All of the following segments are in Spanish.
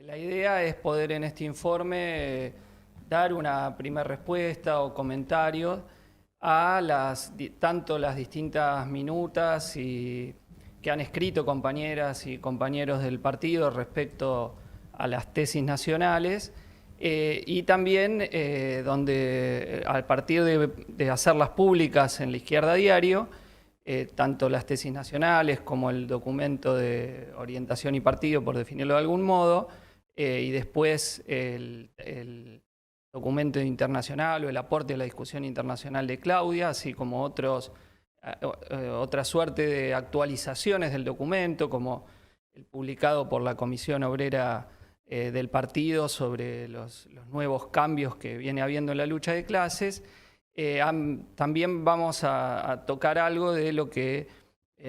La idea es poder en este informe dar una primera respuesta o comentario a tanto las distintas minutas que han escrito compañeras y compañeros del partido respecto a las tesis nacionales y también donde a partir de hacerlas públicas en La Izquierda Diario, tanto las tesis nacionales como el documento de orientación y partido, por definirlo de algún modo, y después el documento internacional o el aporte a la discusión internacional de Claudia, así como otra suerte de actualizaciones del documento, como el publicado por la Comisión Obrera del partido sobre los nuevos cambios que viene habiendo en la lucha de clases. También vamos a tocar algo de lo que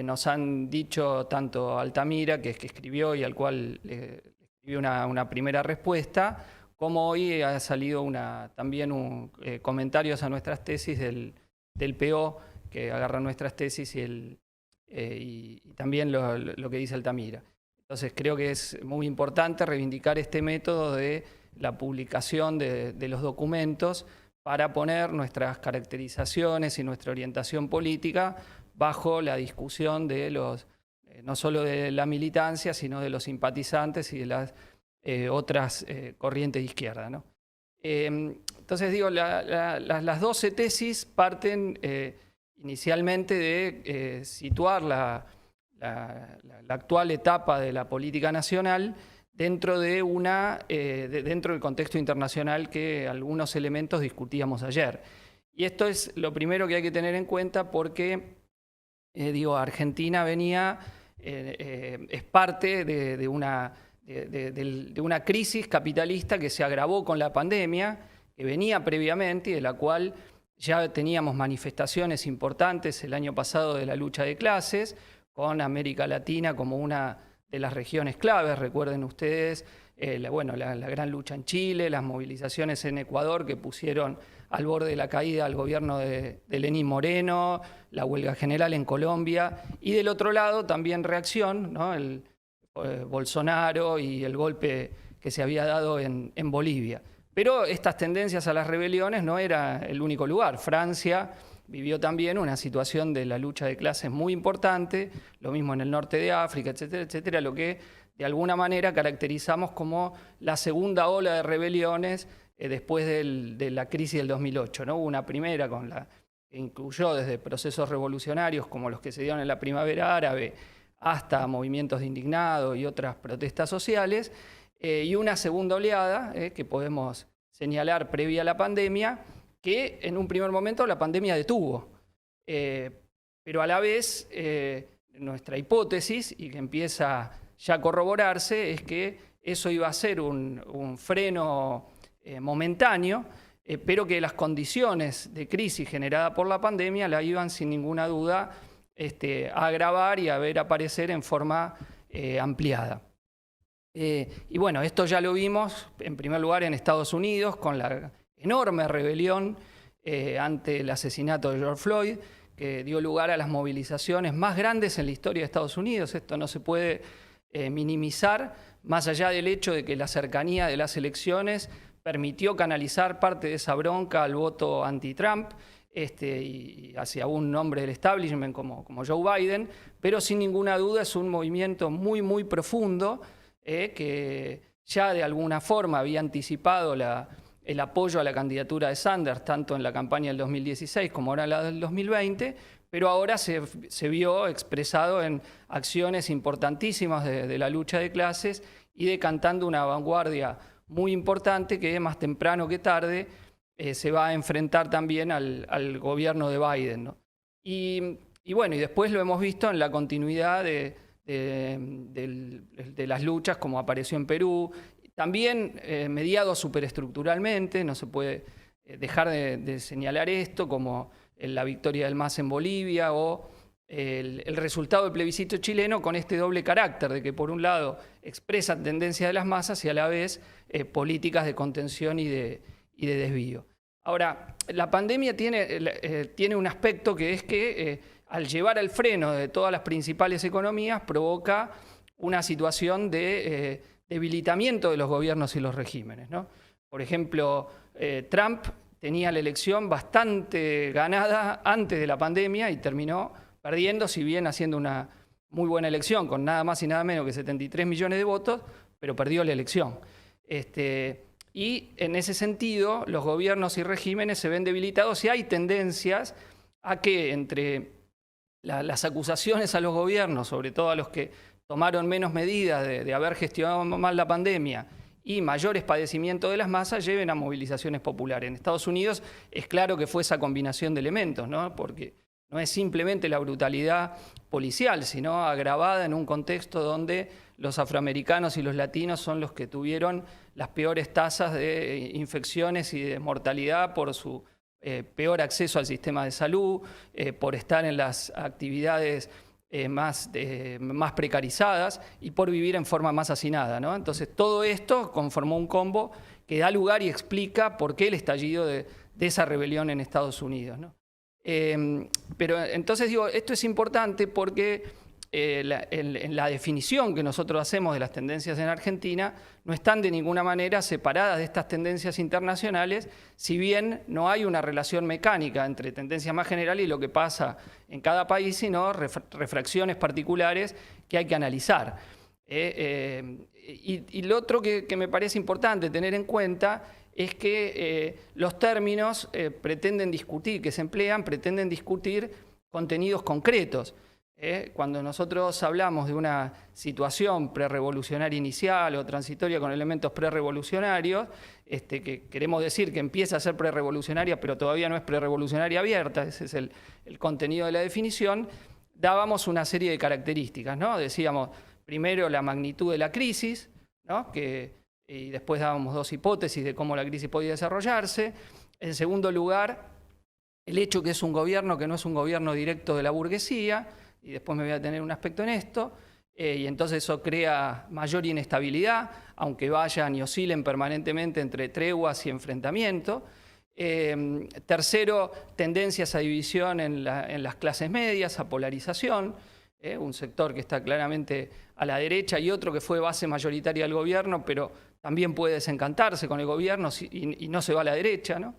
nos han dicho tanto Altamira, que es que escribió y al cual escribió una primera respuesta, como hoy ha salido también comentarios a nuestras tesis del PO, que agarra nuestras tesis y también lo que dice Altamira. Entonces creo que es muy importante reivindicar este método de la publicación de los documentos para poner nuestras caracterizaciones y nuestra orientación política bajo la discusión de no solo de la militancia, sino de los simpatizantes y de las otras corrientes de izquierda, ¿no? Entonces digo, las 12 tesis parten inicialmente de situar la actual etapa de la política nacional dentro dentro del contexto internacional que algunos elementos discutíamos ayer. Y esto es lo primero que hay que tener en cuenta porque, Argentina es parte de una crisis capitalista que se agravó con la pandemia, que venía previamente y de la cual ya teníamos manifestaciones importantes el año pasado de la lucha de clases, con América Latina como una de las regiones claves. Recuerden ustedes la gran lucha en Chile, las movilizaciones en Ecuador que pusieron al borde de la caída al gobierno de Lenín Moreno, la huelga general en Colombia, y del otro lado también reacción, ¿no? Bolsonaro y el golpe que se había dado en Bolivia. Pero estas tendencias a las rebeliones no era el único lugar. Francia vivió también una situación de la lucha de clases muy importante, lo mismo en el norte de África, etcétera, etcétera, lo que de alguna manera caracterizamos como la segunda ola de rebeliones después de la crisis del 2008, ¿no? Hubo una primera que incluyó desde procesos revolucionarios como los que se dieron en la primavera árabe hasta movimientos de indignados y otras protestas sociales, y una segunda oleada que podemos señalar previa a la pandemia, que en un primer momento la pandemia detuvo, pero a la vez nuestra hipótesis, y que empieza ya a corroborarse, es que eso iba a ser un freno momentáneo, pero que las condiciones de crisis generada por la pandemia la iban sin ninguna duda a agravar y a ver aparecer en forma ampliada. Y bueno, esto ya lo vimos en primer lugar en Estados Unidos con la enorme rebelión ante el asesinato de George Floyd, que dio lugar a las movilizaciones más grandes en la historia de Estados Unidos. Esto no se puede minimizar, más allá del hecho de que la cercanía de las elecciones permitió canalizar parte de esa bronca al voto anti-Trump y hacia un hombre del establishment como Joe Biden, pero sin ninguna duda es un movimiento muy, muy profundo que ya de alguna forma había anticipado el apoyo a la candidatura de Sanders, tanto en la campaña del 2016 como ahora en la del 2020, pero ahora se vio expresado en acciones importantísimas de la lucha de clases y decantando una vanguardia muy importante que más temprano que tarde se va a enfrentar también al gobierno de Biden, ¿no? Y bueno, y después lo hemos visto en la continuidad de las luchas, como apareció en Perú, también mediado superestructuralmente, no se puede dejar de señalar esto, como la victoria del MAS en Bolivia o el resultado del plebiscito chileno, con este doble carácter de que por un lado expresa tendencia de las masas y a la vez políticas de contención y de desvío. Ahora, la pandemia tiene un aspecto que es que al llevar al freno de todas las principales economías provoca una situación de debilitamiento de los gobiernos y los regímenes, ¿no? Por ejemplo, Trump tenía la elección bastante ganada antes de la pandemia y terminó perdiendo, si bien haciendo una muy buena elección, con nada más y nada menos que 73 millones de votos, pero perdió la elección. Y en ese sentido, los gobiernos y regímenes se ven debilitados y hay tendencias a que entre las acusaciones a los gobiernos, sobre todo a los que tomaron menos medidas de haber gestionado mal la pandemia, y mayores padecimientos de las masas lleven a movilizaciones populares. En Estados Unidos es claro que fue esa combinación de elementos, ¿no? Porque no es simplemente la brutalidad policial, sino agravada en un contexto donde los afroamericanos y los latinos son los que tuvieron las peores tasas de infecciones y de mortalidad por su peor acceso al sistema de salud, por estar en las actividades más precarizadas y por vivir en forma más hacinada, ¿no? Entonces, todo esto conformó un combo que da lugar y explica por qué el estallido de esa rebelión en Estados Unidos, ¿no? Pero entonces digo, esto es importante porque en la definición que nosotros hacemos de las tendencias en Argentina no están de ninguna manera separadas de estas tendencias internacionales, si bien no hay una relación mecánica entre tendencias más generales y lo que pasa en cada país, sino refracciones particulares que hay que analizar. Y lo otro que me parece importante tener en cuenta es que los términos pretenden discutir, que se emplean, pretenden discutir contenidos concretos. Cuando nosotros hablamos de una situación prerevolucionaria inicial o transitoria con elementos prerevolucionarios, que queremos decir que empieza a ser prerevolucionaria, pero todavía no es prerevolucionaria abierta, ese es el contenido de la definición, dábamos una serie de características, ¿no? Decíamos, primero, la magnitud de la crisis, ¿no? Y después dábamos dos hipótesis de cómo la crisis podía desarrollarse. En segundo lugar, el hecho que es un gobierno que no es un gobierno directo de la burguesía, y después me voy a tener un aspecto en esto, y entonces eso crea mayor inestabilidad, aunque vayan y oscilen permanentemente entre treguas y enfrentamiento. Tercero, tendencias a división en las clases medias, a polarización, un sector que está claramente a la derecha y otro que fue base mayoritaria del gobierno, pero también puede desencantarse con el gobierno y no se va a la derecha, ¿no?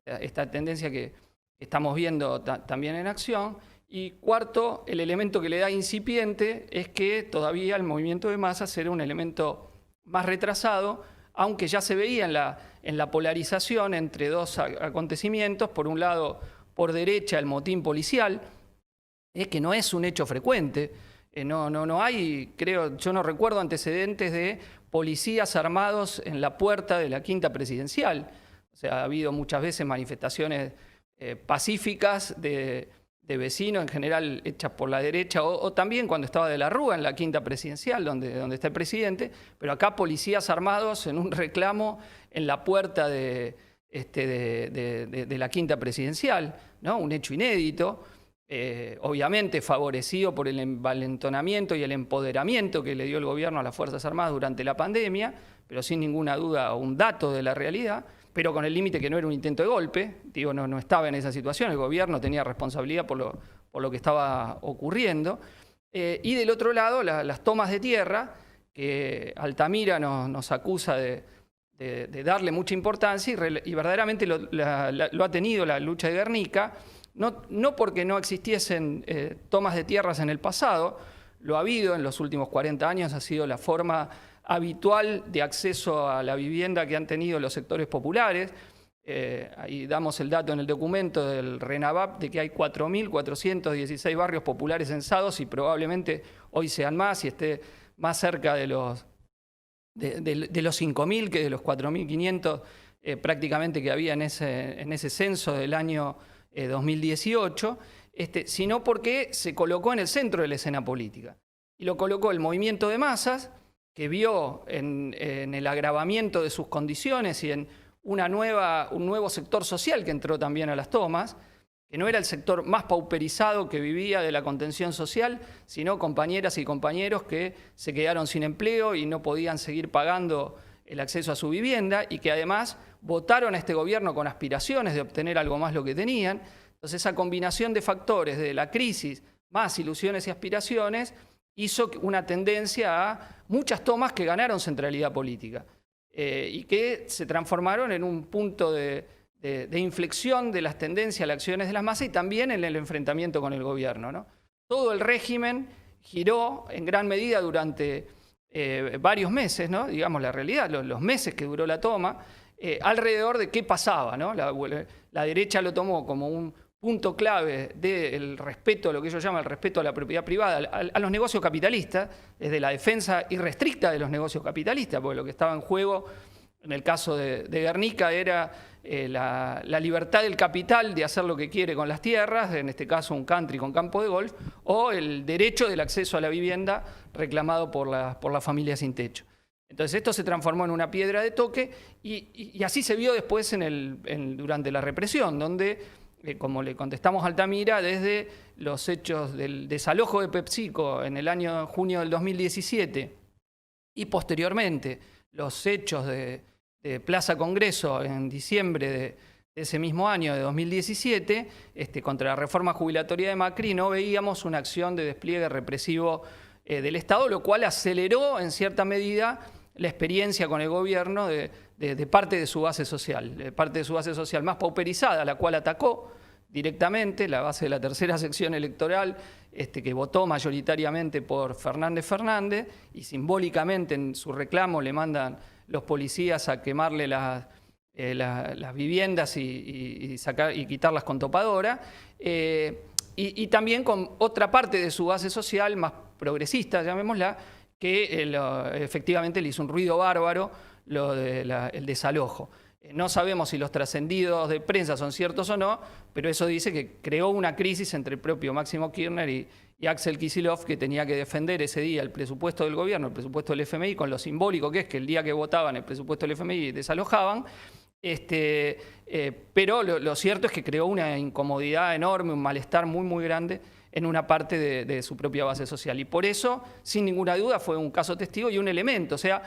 Esta tendencia que estamos viendo también en acción. Y cuarto, el elemento que le da incipiente es que todavía el movimiento de masas era un elemento más retrasado, aunque ya se veía en la polarización entre dos acontecimientos. Por un lado, por derecha, el motín policial, que no es un hecho frecuente. No hay, creo, yo no recuerdo antecedentes de policías armados en la puerta de la Quinta Presidencial. O sea, ha habido muchas veces manifestaciones pacíficas de vecinos, en general hechas por la derecha, o también cuando estaba de la Rúa en la Quinta Presidencial, donde está el presidente, pero acá policías armados en un reclamo en la puerta de la Quinta Presidencial, ¿no? Un hecho inédito. Obviamente favorecido por el envalentonamiento y el empoderamiento que le dio el gobierno a las Fuerzas Armadas durante la pandemia, pero sin ninguna duda un dato de la realidad, pero con el límite que no era un intento de golpe. Digo, no estaba en esa situación, el gobierno tenía responsabilidad por lo que estaba ocurriendo. Y del otro lado, las tomas de tierra, que Altamira nos acusa de darle mucha importancia y verdaderamente lo ha tenido la lucha de Guernica. No porque no existiesen tomas de tierras en el pasado, lo ha habido en los últimos 40 años, ha sido la forma habitual de acceso a la vivienda que han tenido los sectores populares. Ahí damos el dato en el documento del RENAVAP de que hay 4.416 barrios populares censados y probablemente hoy sean más y esté más cerca de los 5.000 que de los 4.500 prácticamente que había en ese censo del año 2018, sino porque se colocó en el centro de la escena política. Y lo colocó el movimiento de masas, que vio en el agravamiento de sus condiciones y en un nuevo sector social que entró también a las tomas, que no era el sector más pauperizado que vivía de la contención social, sino compañeras y compañeros que se quedaron sin empleo y no podían seguir pagando el acceso a su vivienda y que además votaron a este gobierno con aspiraciones de obtener algo más lo que tenían. Entonces esa combinación de factores de la crisis más ilusiones y aspiraciones hizo una tendencia a muchas tomas que ganaron centralidad política y que se transformaron en un punto de inflexión de las tendencias, las acciones de las masas y también en el enfrentamiento con el gobierno, ¿no? Todo el régimen giró en gran medida durante varios meses, ¿no? Digamos la realidad, los meses que duró la toma, alrededor de qué pasaba, ¿no? La derecha lo tomó como un punto clave del respeto, lo que ellos llaman el respeto a la propiedad privada, a los negocios capitalistas, desde la defensa irrestricta de los negocios capitalistas, porque lo que estaba en juego en el caso de Guernica era la libertad del capital de hacer lo que quiere con las tierras, en este caso un country con campo de golf, o el derecho del acceso a la vivienda reclamado por las familias sin techo. Entonces esto se transformó en una piedra de toque y así se vio después durante la represión, donde, como le contestamos a Altamira, desde los hechos del desalojo de PepsiCo en el año junio del 2017 y posteriormente los hechos de Plaza Congreso en diciembre de ese mismo año de 2017, contra la reforma jubilatoria de Macri, no veíamos una acción de despliegue represivo del Estado, lo cual aceleró en cierta medida la experiencia con el gobierno de parte de su base social, más pauperizada, la cual atacó directamente, la base de la tercera sección electoral, que votó mayoritariamente por Fernández y simbólicamente en su reclamo le mandan los policías a quemarle las viviendas y quitarlas con topadora, y también con otra parte de su base social más progresista, llamémosla, que efectivamente le hizo un ruido bárbaro el desalojo. No sabemos si los trascendidos de prensa son ciertos o no, pero eso dice que creó una crisis entre el propio Máximo Kirchner y Axel Kicillof, que tenía que defender ese día el presupuesto del gobierno, el presupuesto del FMI, con lo simbólico que es que el día que votaban el presupuesto del FMI desalojaban. Pero lo cierto es que creó una incomodidad enorme, un malestar muy grande en una parte de su propia base social. Y por eso, sin ninguna duda, fue un caso testigo y un elemento. O sea,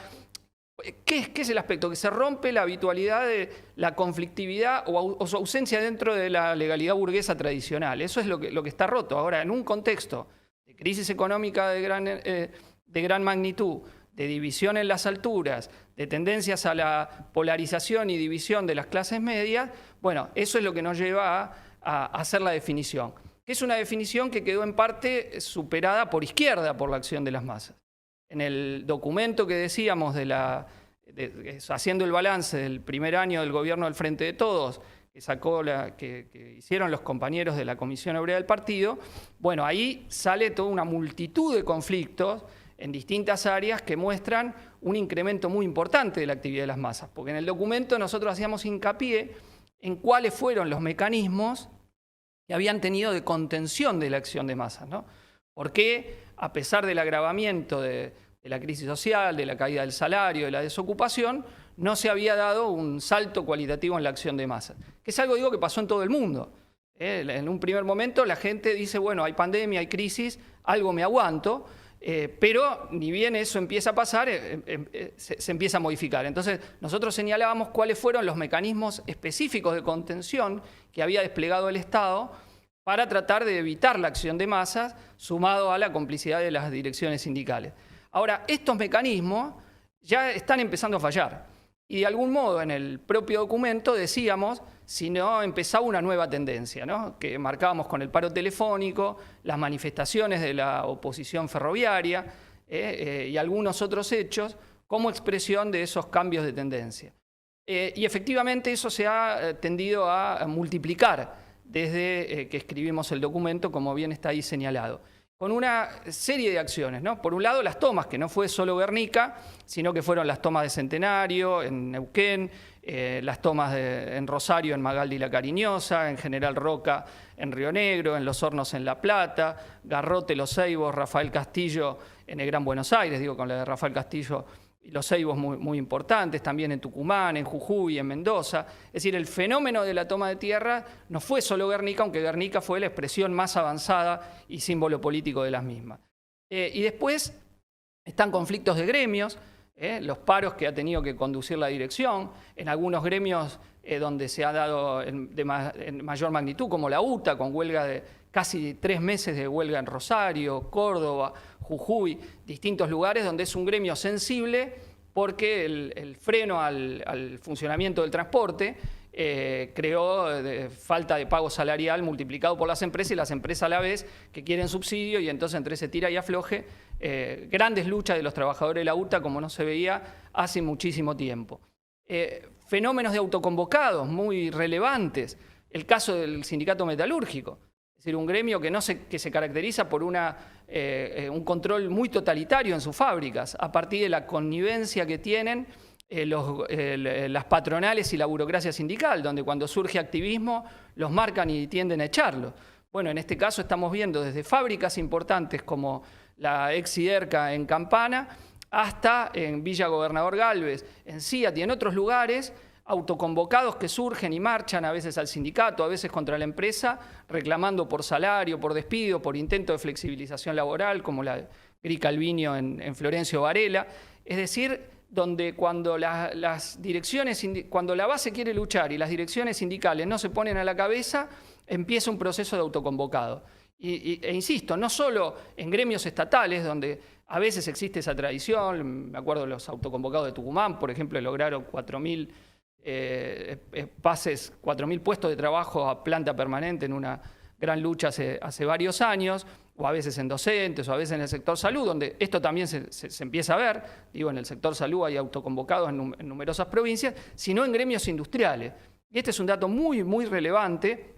¿qué es el aspecto? Que se rompe la habitualidad de la conflictividad o su ausencia dentro de la legalidad burguesa tradicional. Eso es lo que está roto. Ahora, en un contexto de crisis económica de gran magnitud, de división en las alturas, de tendencias a la polarización y división de las clases medias, bueno, eso es lo que nos lleva a hacer la definición. Que es una definición que quedó en parte superada por izquierda por la acción de las masas. En el documento que decíamos haciendo el balance del primer año del gobierno del Frente de Todos, que hicieron los compañeros de la Comisión Obrera del Partido, bueno, ahí sale toda una multitud de conflictos en distintas áreas que muestran un incremento muy importante de la actividad de las masas, porque en el documento nosotros hacíamos hincapié en cuáles fueron los mecanismos que habían tenido de contención de la acción de masas, ¿no? Porque a pesar del agravamiento de la crisis social, de la caída del salario, de la desocupación, no se había dado un salto cualitativo en la acción de masas. Que es algo, digo, que pasó en todo el mundo. En un primer momento la gente dice, bueno, hay pandemia, hay crisis, algo me aguanto, pero ni bien eso empieza a pasar, se empieza a modificar. Entonces, nosotros señalábamos cuáles fueron los mecanismos específicos de contención que había desplegado el Estado para tratar de evitar la acción de masas, sumado a la complicidad de las direcciones sindicales. Ahora, estos mecanismos ya están empezando a fallar. Y de algún modo, en el propio documento decíamos, si no empezaba una nueva tendencia, ¿no? Que marcábamos con el paro telefónico, las manifestaciones de la oposición ferroviaria y algunos otros hechos como expresión de esos cambios de tendencia. Y efectivamente eso se ha tendido a multiplicar desde que escribimos el documento, como bien está ahí señalado, con una serie de acciones, ¿no? Por un lado, las tomas, que no fue solo Guernica, sino que fueron las tomas de Centenario, en Neuquén, las tomas en Rosario, en Magaldi y La Cariñosa, en General Roca, en Río Negro, en Los Hornos, en La Plata, Garrote, Los Ceibos, Rafael Castillo, en el Gran Buenos Aires, digo, con la de Rafael Castillo y Los Ceibos muy importantes, también en Tucumán, en Jujuy, en Mendoza. Es decir, el fenómeno de la toma de tierra no fue solo Guernica, aunque Guernica fue la expresión más avanzada y símbolo político de las mismas. Y después están conflictos de gremios, los paros que ha tenido que conducir la dirección, en algunos gremios donde se ha dado en mayor magnitud, como la UTA, con huelga de casi 3 meses de huelga en Rosario, Córdoba, Jujuy, distintos lugares donde es un gremio sensible porque el freno al funcionamiento del transporte creó falta de pago salarial multiplicado por las empresas y las empresas a la vez que quieren subsidio y entonces entre ese tira y afloje, grandes luchas de los trabajadores de la UTA como no se veía hace muchísimo tiempo. Fenómenos de autoconvocados muy relevantes, el caso del sindicato metalúrgico, es decir, un gremio que se caracteriza por un control muy totalitario en sus fábricas a partir de la connivencia que tienen las patronales y la burocracia sindical, donde cuando surge activismo los marcan y tienden a echarlo. Bueno, en este caso estamos viendo desde fábricas importantes como la ex Siderca en Campana hasta en Villa Gobernador Galvez, en Ciat y en otros lugares, autoconvocados que surgen y marchan a veces al sindicato, a veces contra la empresa, reclamando por salario, por despido, por intento de flexibilización laboral, como la Gri Calviño en Florencio Varela. Es decir, donde cuando cuando la base quiere luchar y las direcciones sindicales no se ponen a la cabeza, empieza un proceso de autoconvocado. E insisto, no solo en gremios estatales, donde a veces existe esa tradición, me acuerdo de los autoconvocados de Tucumán, por ejemplo, lograron 4.000 4.000 puestos de trabajo a planta permanente en una gran lucha hace varios años, o a veces en docentes, o a veces en el sector salud, donde esto también se empieza a ver. Digo, en el sector salud hay autoconvocados en numerosas provincias, sino en gremios industriales. Y este es un dato muy, muy relevante,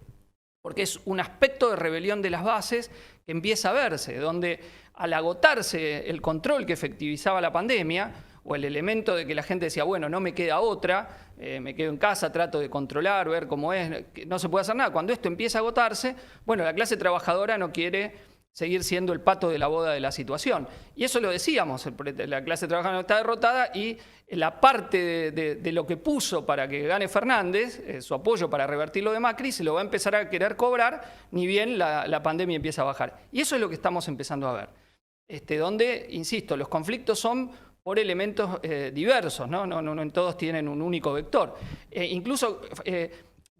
porque es un aspecto de rebelión de las bases que empieza a verse, donde al agotarse el control que efectivizaba la pandemia, o el elemento de que la gente decía, bueno, no me queda otra, me quedo en casa, trato de controlar, ver cómo es, no se puede hacer nada. Cuando esto empieza a agotarse, bueno, la clase trabajadora no quiere seguir siendo el pato de la boda de la situación. Y eso lo decíamos, la clase trabajadora está derrotada y la parte de lo que puso para que gane Fernández, su apoyo para revertir lo de Macri, se lo va a empezar a querer cobrar, ni bien la pandemia empieza a bajar. Y eso es lo que estamos empezando a ver, donde, insisto, los conflictos son por elementos diversos, ¿no? No todos tienen un único vector. Incluso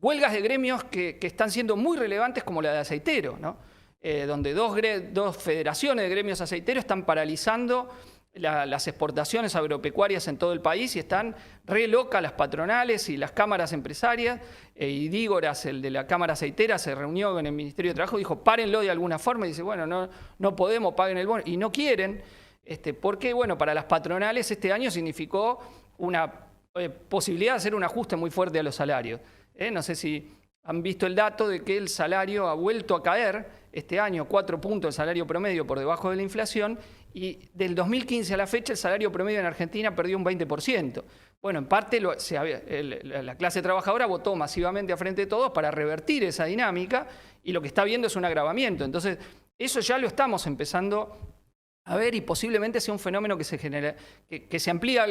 huelgas de gremios que están siendo muy relevantes como la de aceiteros, ¿no? Donde dos federaciones de gremios aceiteros están paralizando las exportaciones agropecuarias en todo el país y están re locas las patronales y las cámaras empresarias. Y Dígoras, el de la Cámara Aceitera, se reunió con el Ministerio de Trabajo y dijo, párenlo de alguna forma. Y dice, bueno, no podemos, paguen el bono. Y no quieren. Porque, bueno, para las patronales este año significó una posibilidad de hacer un ajuste muy fuerte a los salarios. No sé si han visto el dato de que el salario ha vuelto a caer este año, 4 puntos el salario promedio por debajo de la inflación, y del 2015 a la fecha el salario promedio en Argentina perdió un 20%. Bueno, en parte la clase trabajadora votó masivamente a Frente de Todos para revertir esa dinámica y lo que está viendo es un agravamiento. Entonces, eso ya lo estamos empezando a ver y posiblemente sea un fenómeno que se genera, que se amplía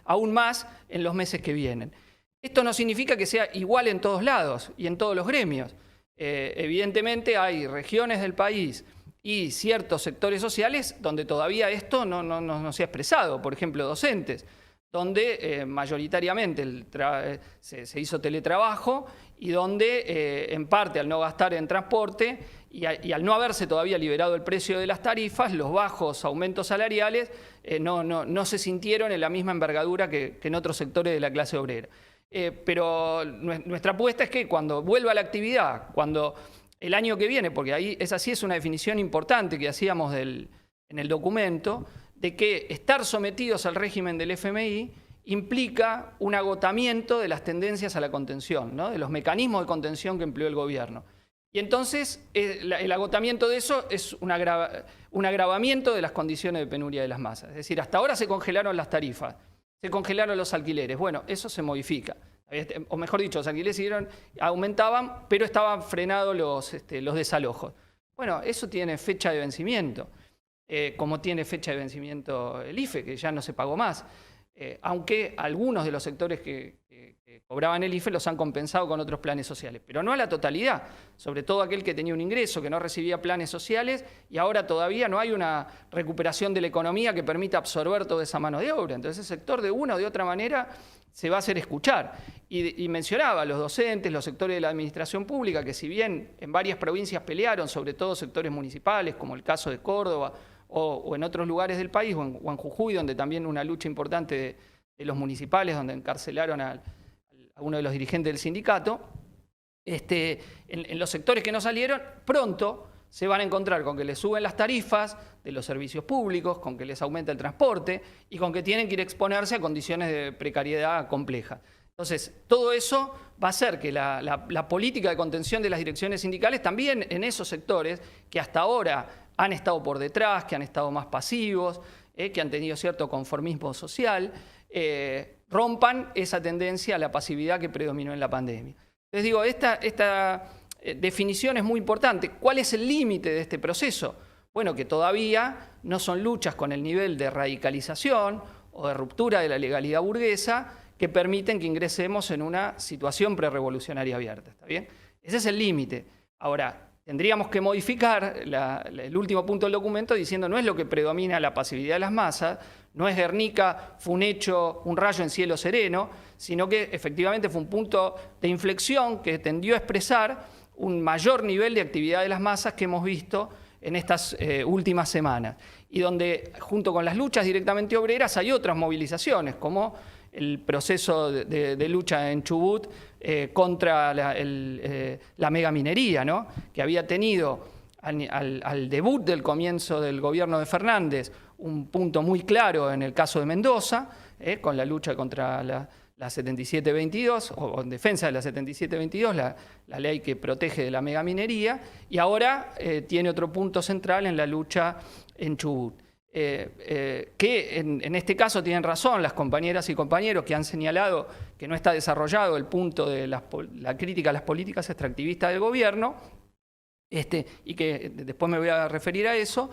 aún más en los meses que vienen. Esto no significa que sea igual en todos lados y en todos los gremios. Evidentemente hay regiones del país y ciertos sectores sociales donde todavía esto no se ha expresado, por ejemplo, docentes, donde mayoritariamente se hizo teletrabajo y donde en parte al no gastar en transporte y al no haberse todavía liberado el precio de las tarifas, los bajos aumentos salariales no se sintieron en la misma envergadura que en otros sectores de la clase obrera. Pero nuestra apuesta es que cuando vuelva la actividad, cuando el año que viene, porque ahí esa sí es una definición importante que hacíamos en el documento, de que estar sometidos al régimen del FMI implica un agotamiento de las tendencias a la contención, ¿no? De los mecanismos de contención que empleó el gobierno. Y entonces el agotamiento de eso es un agravamiento de las condiciones de penuria de las masas. Es decir, hasta ahora se congelaron las tarifas, se congelaron los alquileres. Bueno, eso se modifica. O mejor dicho, los alquileres aumentaban, pero estaban frenados los desalojos. Bueno, eso tiene fecha de vencimiento, como tiene fecha de vencimiento el IFE, que ya no se pagó más. Aunque algunos de los sectores que cobraban el IFE los han compensado con otros planes sociales, pero no a la totalidad, sobre todo aquel que tenía un ingreso, que no recibía planes sociales, y ahora todavía no hay una recuperación de la economía que permita absorber toda esa mano de obra. Entonces ese sector de una o de otra manera se va a hacer escuchar. Y mencionaba los docentes, los sectores de la administración pública, que si bien en varias provincias pelearon, sobre todo sectores municipales, como el caso de Córdoba o en otros lugares del país, o en Jujuy, donde también una lucha importante de los municipales, donde encarcelaron a uno de los dirigentes del sindicato, en los sectores que no salieron, pronto se van a encontrar con que les suben las tarifas de los servicios públicos, con que les aumenta el transporte y con que tienen que ir a exponerse a condiciones de precariedad compleja. Entonces, todo eso va a hacer que la política de contención de las direcciones sindicales también en esos sectores que hasta ahora han estado por detrás, que han estado más pasivos, que han tenido cierto conformismo social, rompan esa tendencia a la pasividad que predominó en la pandemia. Entonces digo, esta definición es muy importante. ¿Cuál es el límite de este proceso? Bueno, que todavía no son luchas con el nivel de radicalización o de ruptura de la legalidad burguesa que permiten que ingresemos en una situación prerrevolucionaria abierta. ¿Está bien? Ese es el límite. Ahora, tendríamos que modificar el último punto del documento diciendo no es lo que predomina la pasividad de las masas, no es Guernica, fue un hecho, un rayo en cielo sereno, sino que efectivamente fue un punto de inflexión que tendió a expresar un mayor nivel de actividad de las masas que hemos visto en estas últimas semanas. Y donde, junto con las luchas directamente obreras, hay otras movilizaciones, como el proceso de lucha en Chubut contra la megaminería, ¿no? Que había tenido al debut del comienzo del gobierno de Fernández un punto muy claro en el caso de Mendoza, con la lucha contra la 7722, o en defensa de la 7722, la ley que protege de la megaminería, y ahora tiene otro punto central en la lucha en Chubut. Que en este caso tienen razón las compañeras y compañeros que han señalado que no está desarrollado el punto de la crítica a las políticas extractivistas del gobierno, y que después me voy a referir a eso,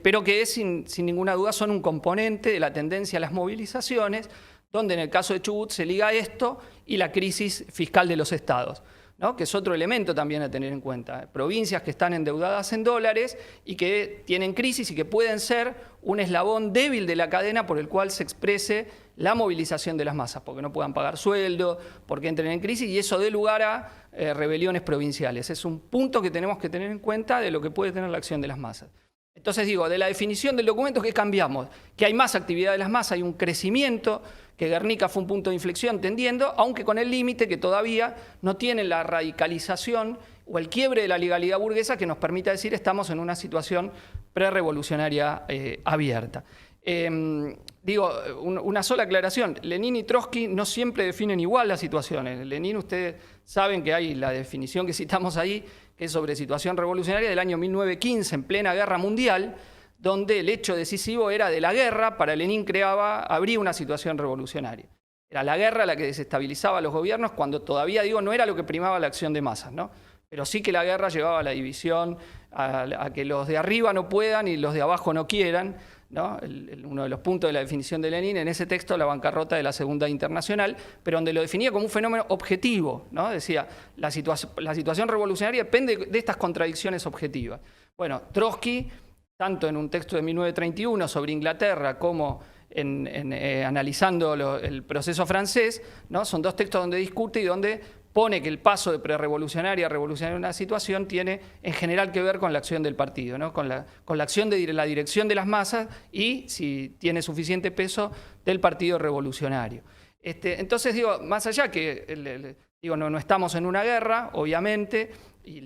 pero que sin ninguna duda son un componente de la tendencia a las movilizaciones, donde en el caso de Chubut se liga esto y la crisis fiscal de los estados, ¿no? Que es otro elemento también a tener en cuenta. Provincias que están endeudadas en dólares y que tienen crisis y que pueden ser un eslabón débil de la cadena por el cual se exprese la movilización de las masas, porque no puedan pagar sueldo, porque entren en crisis, y eso dé lugar a rebeliones provinciales. Es un punto que tenemos que tener en cuenta de lo que puede tener la acción de las masas. Entonces digo, de la definición del documento, ¿qué cambiamos? Que hay más actividad de las masas, hay un crecimiento, que Guernica fue un punto de inflexión tendiendo, aunque con el límite que todavía no tiene la radicalización o el quiebre de la legalidad burguesa que nos permita decir estamos en una situación prerrevolucionaria abierta. Digo, una sola aclaración, Lenin y Trotsky no siempre definen igual las situaciones. Lenin, ustedes saben que hay la definición que citamos ahí, que es sobre situación revolucionaria del año 1915, en plena guerra mundial, donde el hecho decisivo era de la guerra, para Lenin habría una situación revolucionaria. Era la guerra la que desestabilizaba a los gobiernos cuando todavía, digo, no era lo que primaba la acción de masas, ¿no? Pero sí que la guerra llevaba a la división, a que los de arriba no puedan y los de abajo no quieran, ¿no? Uno de los puntos de la definición de Lenin en ese texto, la bancarrota de la Segunda Internacional, pero donde lo definía como un fenómeno objetivo, ¿no? Decía, la situación revolucionaria depende de estas contradicciones objetivas. Bueno, Trotsky, tanto en un texto de 1931 sobre Inglaterra como analizando el proceso francés, ¿no? Son dos textos donde discute y donde pone que el paso de prerrevolucionaria a revolucionaria en una situación tiene en general que ver con la acción del partido, ¿no? con la acción de la dirección de las masas y, si tiene suficiente peso, del partido revolucionario. Entonces, digo, más allá que digo, no estamos en una guerra, obviamente, y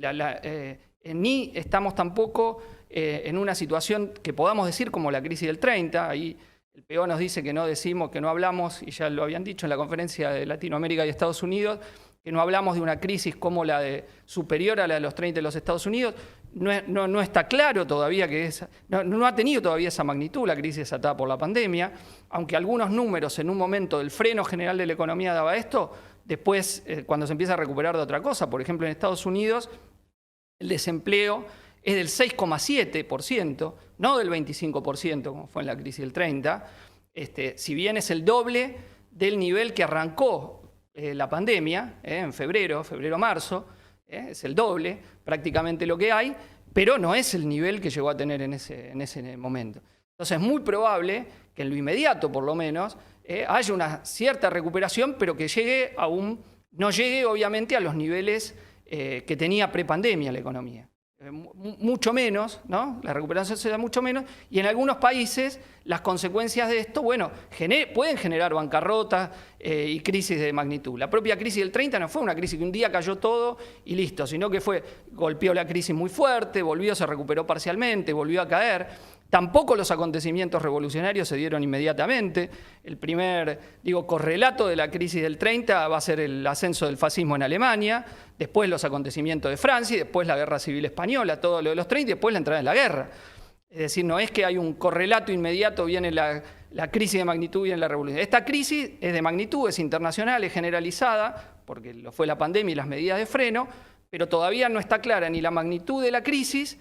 ni estamos tampoco en una situación que podamos decir como la crisis del 30, ahí el PO nos dice que no decimos, que no hablamos, y ya lo habían dicho en la conferencia de Latinoamérica y Estados Unidos, que no hablamos de una crisis como la superior a la de los 30 de los Estados Unidos. No está claro todavía que no ha tenido todavía esa magnitud la crisis desatada por la pandemia, aunque algunos números en un momento del freno general de la economía daba esto, después cuando se empieza a recuperar de otra cosa. Por ejemplo, en Estados Unidos el desempleo es del 6,7%, no del 25% como fue en la crisis del 30, si bien es el doble del nivel que arrancó la pandemia, en febrero-marzo, es el doble prácticamente lo que hay, pero no es el nivel que llegó a tener en ese momento. Entonces es muy probable que en lo inmediato, por lo menos, haya una cierta recuperación, pero que no llegue obviamente a los niveles que tenía prepandemia la economía. mucho menos, ¿no? La recuperación se da mucho menos, y en algunos países las consecuencias de esto, bueno, pueden generar bancarrotas y crisis de magnitud. La propia crisis del 30 no fue una crisis que un día cayó todo y listo, sino que golpeó la crisis muy fuerte, se recuperó parcialmente, volvió a caer. Tampoco los acontecimientos revolucionarios se dieron inmediatamente. El primer, correlato de la crisis del 30 va a ser el ascenso del fascismo en Alemania, después los acontecimientos de Francia, y después la Guerra Civil Española, todo lo de los 30, y después la entrada en la guerra. Es decir, no es que hay un correlato inmediato, viene la crisis de magnitud, viene la revolución. Esta crisis es de magnitud, es internacional, es generalizada, porque lo fue la pandemia y las medidas de freno, pero todavía no está clara ni la magnitud de la crisis.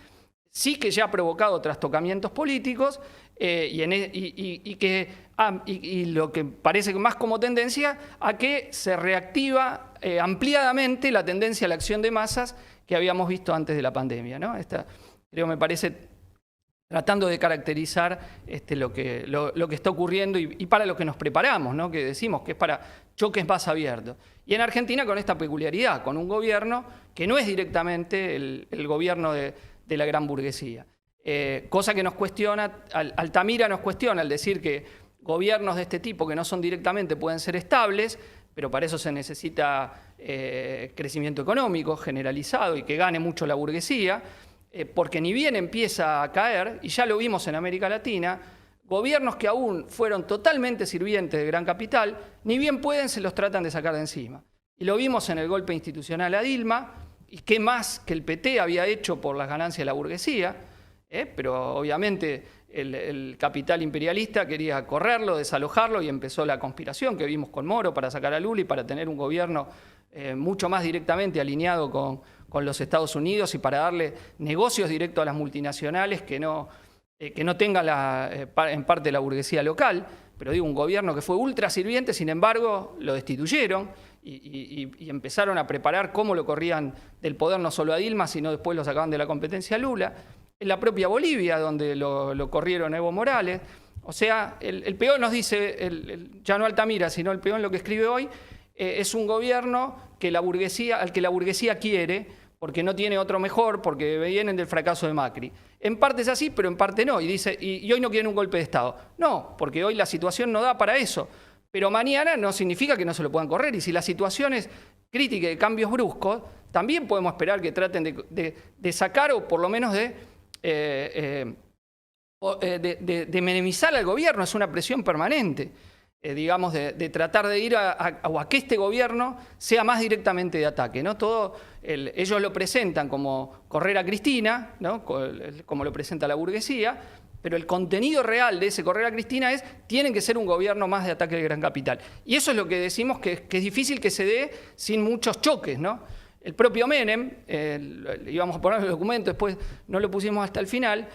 Sí que ya ha provocado trastocamientos políticos y lo que parece más como tendencia a que se reactiva ampliadamente la tendencia a la acción de masas que habíamos visto antes de la pandemia, ¿no? Creo, me parece, tratando de caracterizar lo que está ocurriendo y para lo que nos preparamos, ¿no? Que decimos que es para choques más abiertos. Y en Argentina con esta peculiaridad, con un gobierno que no es directamente el gobierno de la gran burguesía. Cosa que nos cuestiona, Altamira nos cuestiona al decir que gobiernos de este tipo que no son directamente pueden ser estables, pero para eso se necesita crecimiento económico generalizado y que gane mucho la burguesía, porque ni bien empieza a caer, y ya lo vimos en América Latina, gobiernos que aún fueron totalmente sirvientes del gran capital, ni bien pueden, se los tratan de sacar de encima. Y lo vimos en el golpe institucional a Dilma, y qué más que el PT había hecho por las ganancias de la burguesía, pero obviamente el capital imperialista quería correrlo, desalojarlo, y empezó la conspiración que vimos con Moro para sacar a Lula y para tener un gobierno mucho más directamente alineado con los Estados Unidos y para darle negocios directos a las multinacionales que no tengan en parte la burguesía local, pero un gobierno que fue ultra sirviente, sin embargo, lo destituyeron y empezaron a preparar cómo lo corrían del poder no solo a Dilma, sino después lo sacaban de la competencia a Lula. En la propia Bolivia, donde lo corrieron a Evo Morales. O sea, el peón nos dice, ya no Altamira, sino el peón lo que escribe hoy, es un gobierno al que la burguesía quiere, porque no tiene otro mejor, porque vienen del fracaso de Macri. En parte es así, pero en parte no. Y dice, y hoy no quieren un golpe de Estado. No, porque hoy la situación no da para eso. Pero mañana no significa que no se lo puedan correr. Y si la situación es crítica de cambios bruscos, también podemos esperar que traten de sacar o por lo menos de minimizar al gobierno. Es una presión permanente. De tratar de ir a que este gobierno sea más directamente de ataque, ¿no? Ellos lo presentan como correr a Cristina, ¿no? Como lo presenta la burguesía, pero el contenido real de ese correr a Cristina tienen que ser un gobierno más de ataque del gran capital. Y eso es lo que decimos que es difícil que se dé sin muchos choques, ¿no? El propio Menem, íbamos a poner el documento, después no lo pusimos hasta el final.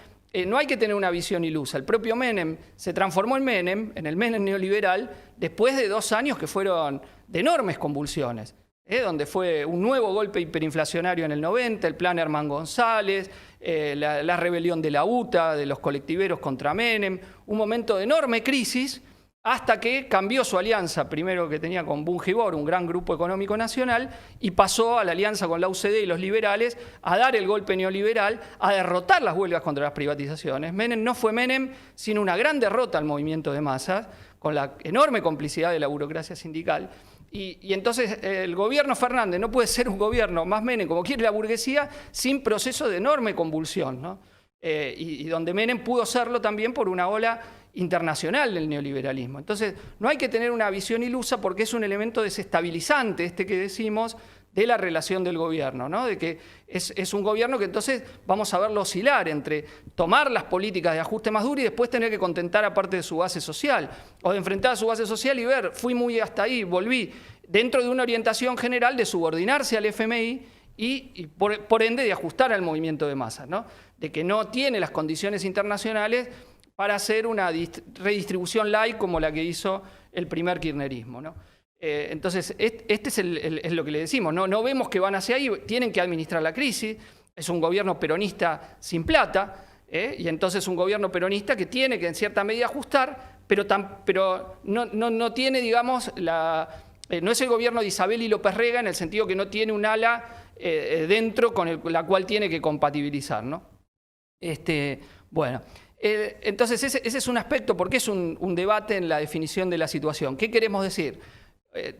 No hay que tener una visión ilusa. El propio Menem se transformó en el Menem neoliberal, después de 2 años que fueron de enormes convulsiones, donde fue un nuevo golpe hiperinflacionario en el 90, el plan Herman González, la rebelión de la UTA, de los colectiveros contra Menem, un momento de enorme crisis, hasta que cambió su alianza, primero que tenía con Bungibor, un gran grupo económico nacional, y pasó a la alianza con la UCD y los liberales a dar el golpe neoliberal, a derrotar las huelgas contra las privatizaciones. Menem no fue Menem, sino una gran derrota al movimiento de masas, con la enorme complicidad de la burocracia sindical. Y entonces el gobierno Fernández no puede ser un gobierno más Menem, como quiere la burguesía, sin proceso de enorme convulsión, ¿no? Y donde Menem pudo serlo también por una ola internacional del neoliberalismo. Entonces, no hay que tener una visión ilusa porque es un elemento desestabilizante que decimos de la relación del gobierno, ¿no? De que es un gobierno que entonces vamos a verlo oscilar entre tomar las políticas de ajuste más duro y después tener que contentar a parte de su base social, o de enfrentar a su base social y ver, fui muy hasta ahí, volví, dentro de una orientación general de subordinarse al FMI y por ende de ajustar al movimiento de masas, ¿no? De que no tiene las condiciones internacionales para hacer una redistribución light como la que hizo el primer kirchnerismo, ¿no? Entonces, es lo que le decimos, no vemos que van hacia ahí, tienen que administrar la crisis, es un gobierno peronista sin plata, y entonces un gobierno peronista que tiene que en cierta medida ajustar, pero no tiene, digamos, no es el gobierno de Isabel y López Rega en el sentido que no tiene un ala dentro con la cual tiene que compatibilizar, ¿no? Bueno, entonces ese es un aspecto, porque es un debate en la definición de la situación. ¿Qué queremos decir?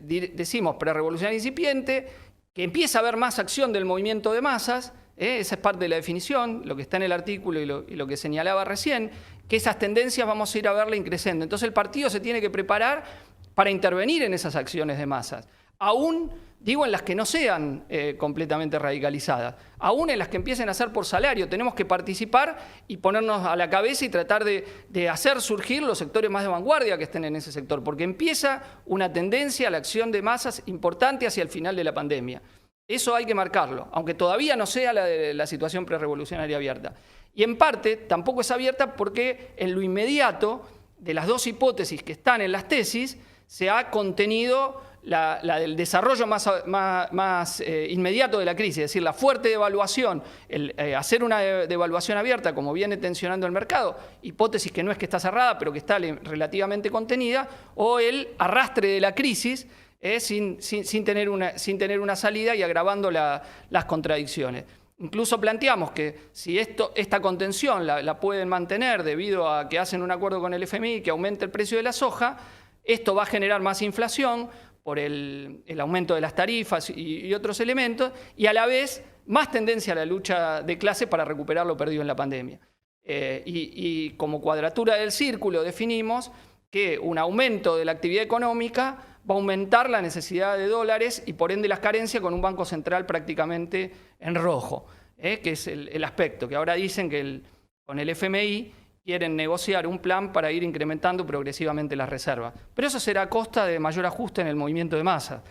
Decimos prerrevolucionaria incipiente, que empieza a haber más acción del movimiento de masas, esa es parte de la definición, lo que está en el artículo y lo que señalaba recién, que esas tendencias vamos a ir a verla increciendo. Entonces el partido se tiene que preparar para intervenir en esas acciones de masas, aún, digo, en las que no sean completamente radicalizadas, aún en las que empiecen a ser por salario. Tenemos que participar y ponernos a la cabeza y tratar de hacer surgir los sectores más de vanguardia que estén en ese sector, porque empieza una tendencia a la acción de masas importante hacia el final de la pandemia. Eso hay que marcarlo, aunque todavía no sea la situación prerrevolucionaria abierta. Y en parte tampoco es abierta porque en lo inmediato de las dos hipótesis que están en las tesis se ha contenido la del desarrollo más inmediato de la crisis, es decir, la fuerte devaluación, hacer una devaluación abierta como viene tensionando el mercado, hipótesis que no es que está cerrada, pero que está relativamente contenida, o el arrastre de la crisis sin tener una salida y agravando las contradicciones. Incluso planteamos que si esta contención la pueden mantener debido a que hacen un acuerdo con el FMI que aumente el precio de la soja, esto va a generar más inflación por el aumento de las tarifas y otros elementos, y a la vez más tendencia a la lucha de clase para recuperar lo perdido en la pandemia. Y como cuadratura del círculo definimos que un aumento de la actividad económica va a aumentar la necesidad de dólares y por ende las carencias con un banco central prácticamente en rojo, que es el aspecto que ahora dicen que con el FMI quieren negociar un plan para ir incrementando progresivamente las reservas. Pero eso será a costa de mayor ajuste en el movimiento de masas.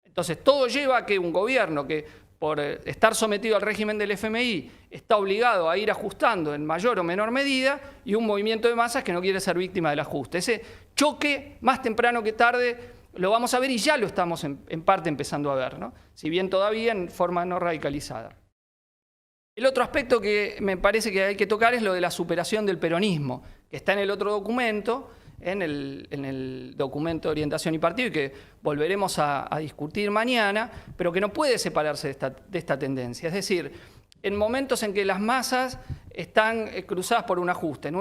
Entonces, todo lleva a que un gobierno que por estar sometido al régimen del FMI está obligado a ir ajustando en mayor o menor medida, y un movimiento de masas que no quiere ser víctima del ajuste. Ese choque, más temprano que tarde, lo vamos a ver y ya lo estamos en parte empezando a ver, ¿no? Si bien todavía en forma no radicalizada. El otro aspecto que me parece que hay que tocar es lo de la superación del peronismo, que está en el otro documento, en el documento de orientación y partido, y que volveremos a discutir mañana, pero que no puede separarse de esta tendencia. Es decir, en momentos en que las masas están cruzadas por un ajuste, en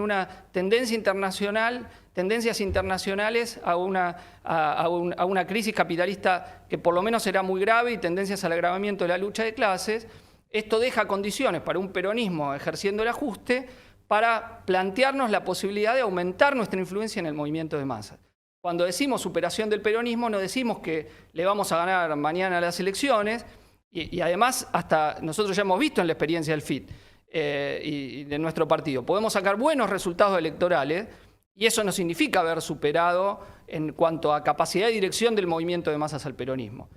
una tendencia internacional, tendencias internacionales a una crisis capitalista que por lo menos será muy grave y tendencias al agravamiento de la lucha de clases. Esto deja condiciones para un peronismo ejerciendo el ajuste para plantearnos la posibilidad de aumentar nuestra influencia en el movimiento de masas. Cuando decimos superación del peronismo, no decimos que le vamos a ganar mañana las elecciones, y además hasta nosotros ya hemos visto en la experiencia del FIT y de nuestro partido, podemos sacar buenos resultados electorales, y eso no significa haber superado en cuanto a capacidad de dirección del movimiento de masas al peronismo.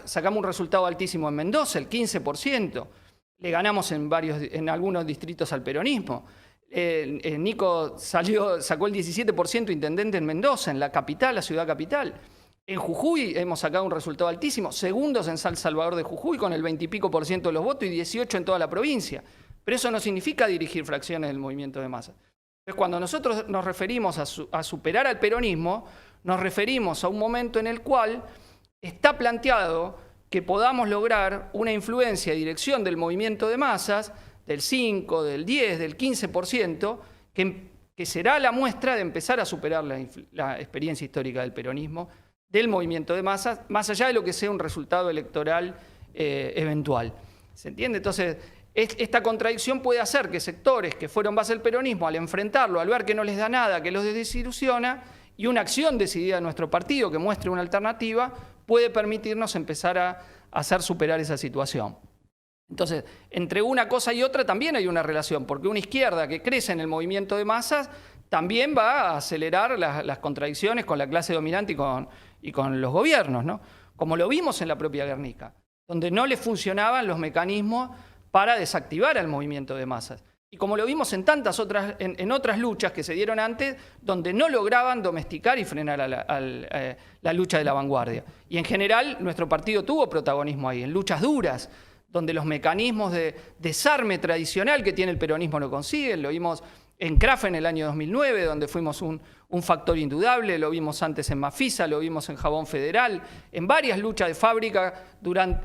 Sacamos un resultado altísimo en Mendoza, el 15%. Le ganamos en algunos distritos al peronismo. Nico sacó el 17% intendente en Mendoza, en la capital, la ciudad capital. En Jujuy hemos sacado un resultado altísimo, segundos en San Salvador de Jujuy con el 20 y pico % de los votos y 18 en toda la provincia. Pero eso no significa dirigir fracciones del movimiento de masas. Entonces, cuando nosotros nos referimos a superar al peronismo, nos referimos a un momento en el cual está planteado que podamos lograr una influencia y dirección del movimiento de masas del 5, del 10, del 15%, que será la muestra de empezar a superar la experiencia histórica del peronismo, del movimiento de masas, más allá de lo que sea un resultado electoral eventual. ¿Se entiende? Entonces, esta contradicción puede hacer que sectores que fueron base del peronismo, al enfrentarlo, al ver que no les da nada, que los desilusiona, y una acción decidida de nuestro partido que muestre una alternativa, puede permitirnos empezar a hacer superar esa situación. Entonces, entre una cosa y otra también hay una relación, porque una izquierda que crece en el movimiento de masas también va a acelerar las contradicciones con la clase dominante y con los gobiernos, ¿no? Como lo vimos en la propia Guernica, donde no le funcionaban los mecanismos para desactivar al movimiento de masas. Y como lo vimos en tantas otras luchas que se dieron antes, donde no lograban domesticar y frenar la lucha de la vanguardia. Y en general nuestro partido tuvo protagonismo ahí, en luchas duras, donde los mecanismos de desarme tradicional que tiene el peronismo no consiguen. Lo vimos en CRAF en el año 2009, donde fuimos un factor indudable, lo vimos antes en Mafisa, lo vimos en Jabón Federal, en varias luchas de fábrica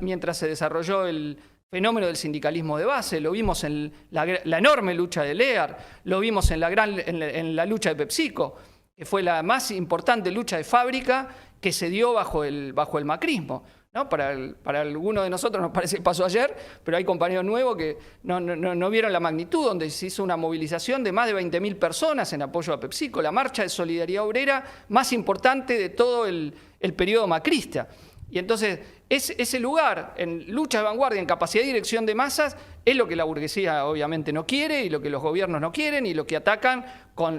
mientras se desarrolló el fenómeno del sindicalismo de base, lo vimos en la enorme lucha de LEAR, lo vimos en la lucha de PepsiCo, que fue la más importante lucha de fábrica que se dio bajo el macrismo, ¿no? Para algunos de nosotros nos parece que pasó ayer, pero hay compañeros nuevos que no vieron la magnitud, donde se hizo una movilización de más de 20.000 personas en apoyo a PepsiCo, la marcha de solidaridad obrera más importante de todo el periodo macrista. Y entonces, ese lugar en lucha de vanguardia, en capacidad de dirección de masas, es lo que la burguesía obviamente no quiere y lo que los gobiernos no quieren y lo que atacan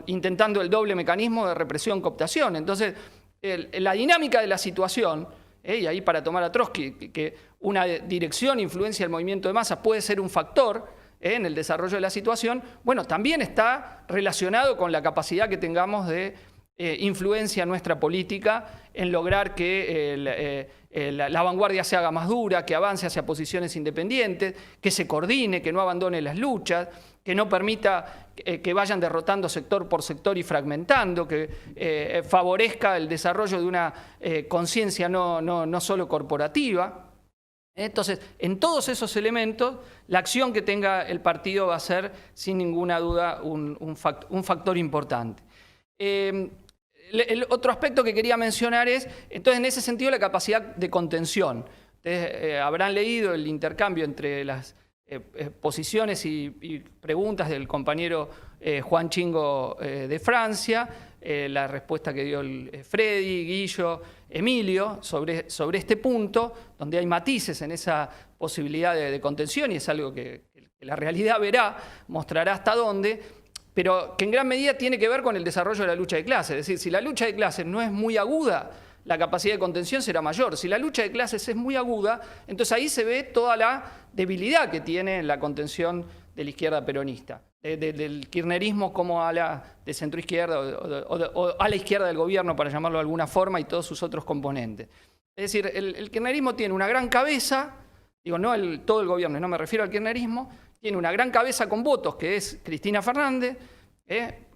intentando el doble mecanismo de represión-cooptación. Entonces, la dinámica de la situación, y ahí para tomar a Trotsky, que una dirección, influencia del movimiento de masas puede ser un factor en el desarrollo de la situación, bueno, también está relacionado con la capacidad que tengamos de influencia en nuestra política en lograr que la vanguardia se haga más dura, que avance hacia posiciones independientes, que se coordine, que no abandone las luchas, que no permita que vayan derrotando sector por sector y fragmentando, que favorezca el desarrollo de una conciencia no solo corporativa. Entonces, en todos esos elementos, la acción que tenga el partido va a ser, sin ninguna duda, un factor importante. El otro aspecto que quería mencionar es, entonces, en ese sentido, la capacidad de contención. Ustedes habrán leído el intercambio entre las posiciones y preguntas del compañero Juan Chingo de Francia, la respuesta que dio Freddy, Guillo, Emilio sobre este punto, donde hay matices en esa posibilidad de contención y es algo que la realidad mostrará hasta dónde, pero que en gran medida tiene que ver con el desarrollo de la lucha de clases. Es decir, si la lucha de clases no es muy aguda, la capacidad de contención será mayor. Si la lucha de clases es muy aguda, entonces ahí se ve toda la debilidad que tiene la contención de la izquierda peronista, del kirchnerismo como a la de centroizquierda o a la izquierda del gobierno, para llamarlo de alguna forma, y todos sus otros componentes. Es decir, el kirchnerismo tiene una gran cabeza, digo, no todo el gobierno, no me refiero al kirchnerismo, tiene una gran cabeza con votos, que es Cristina Fernández,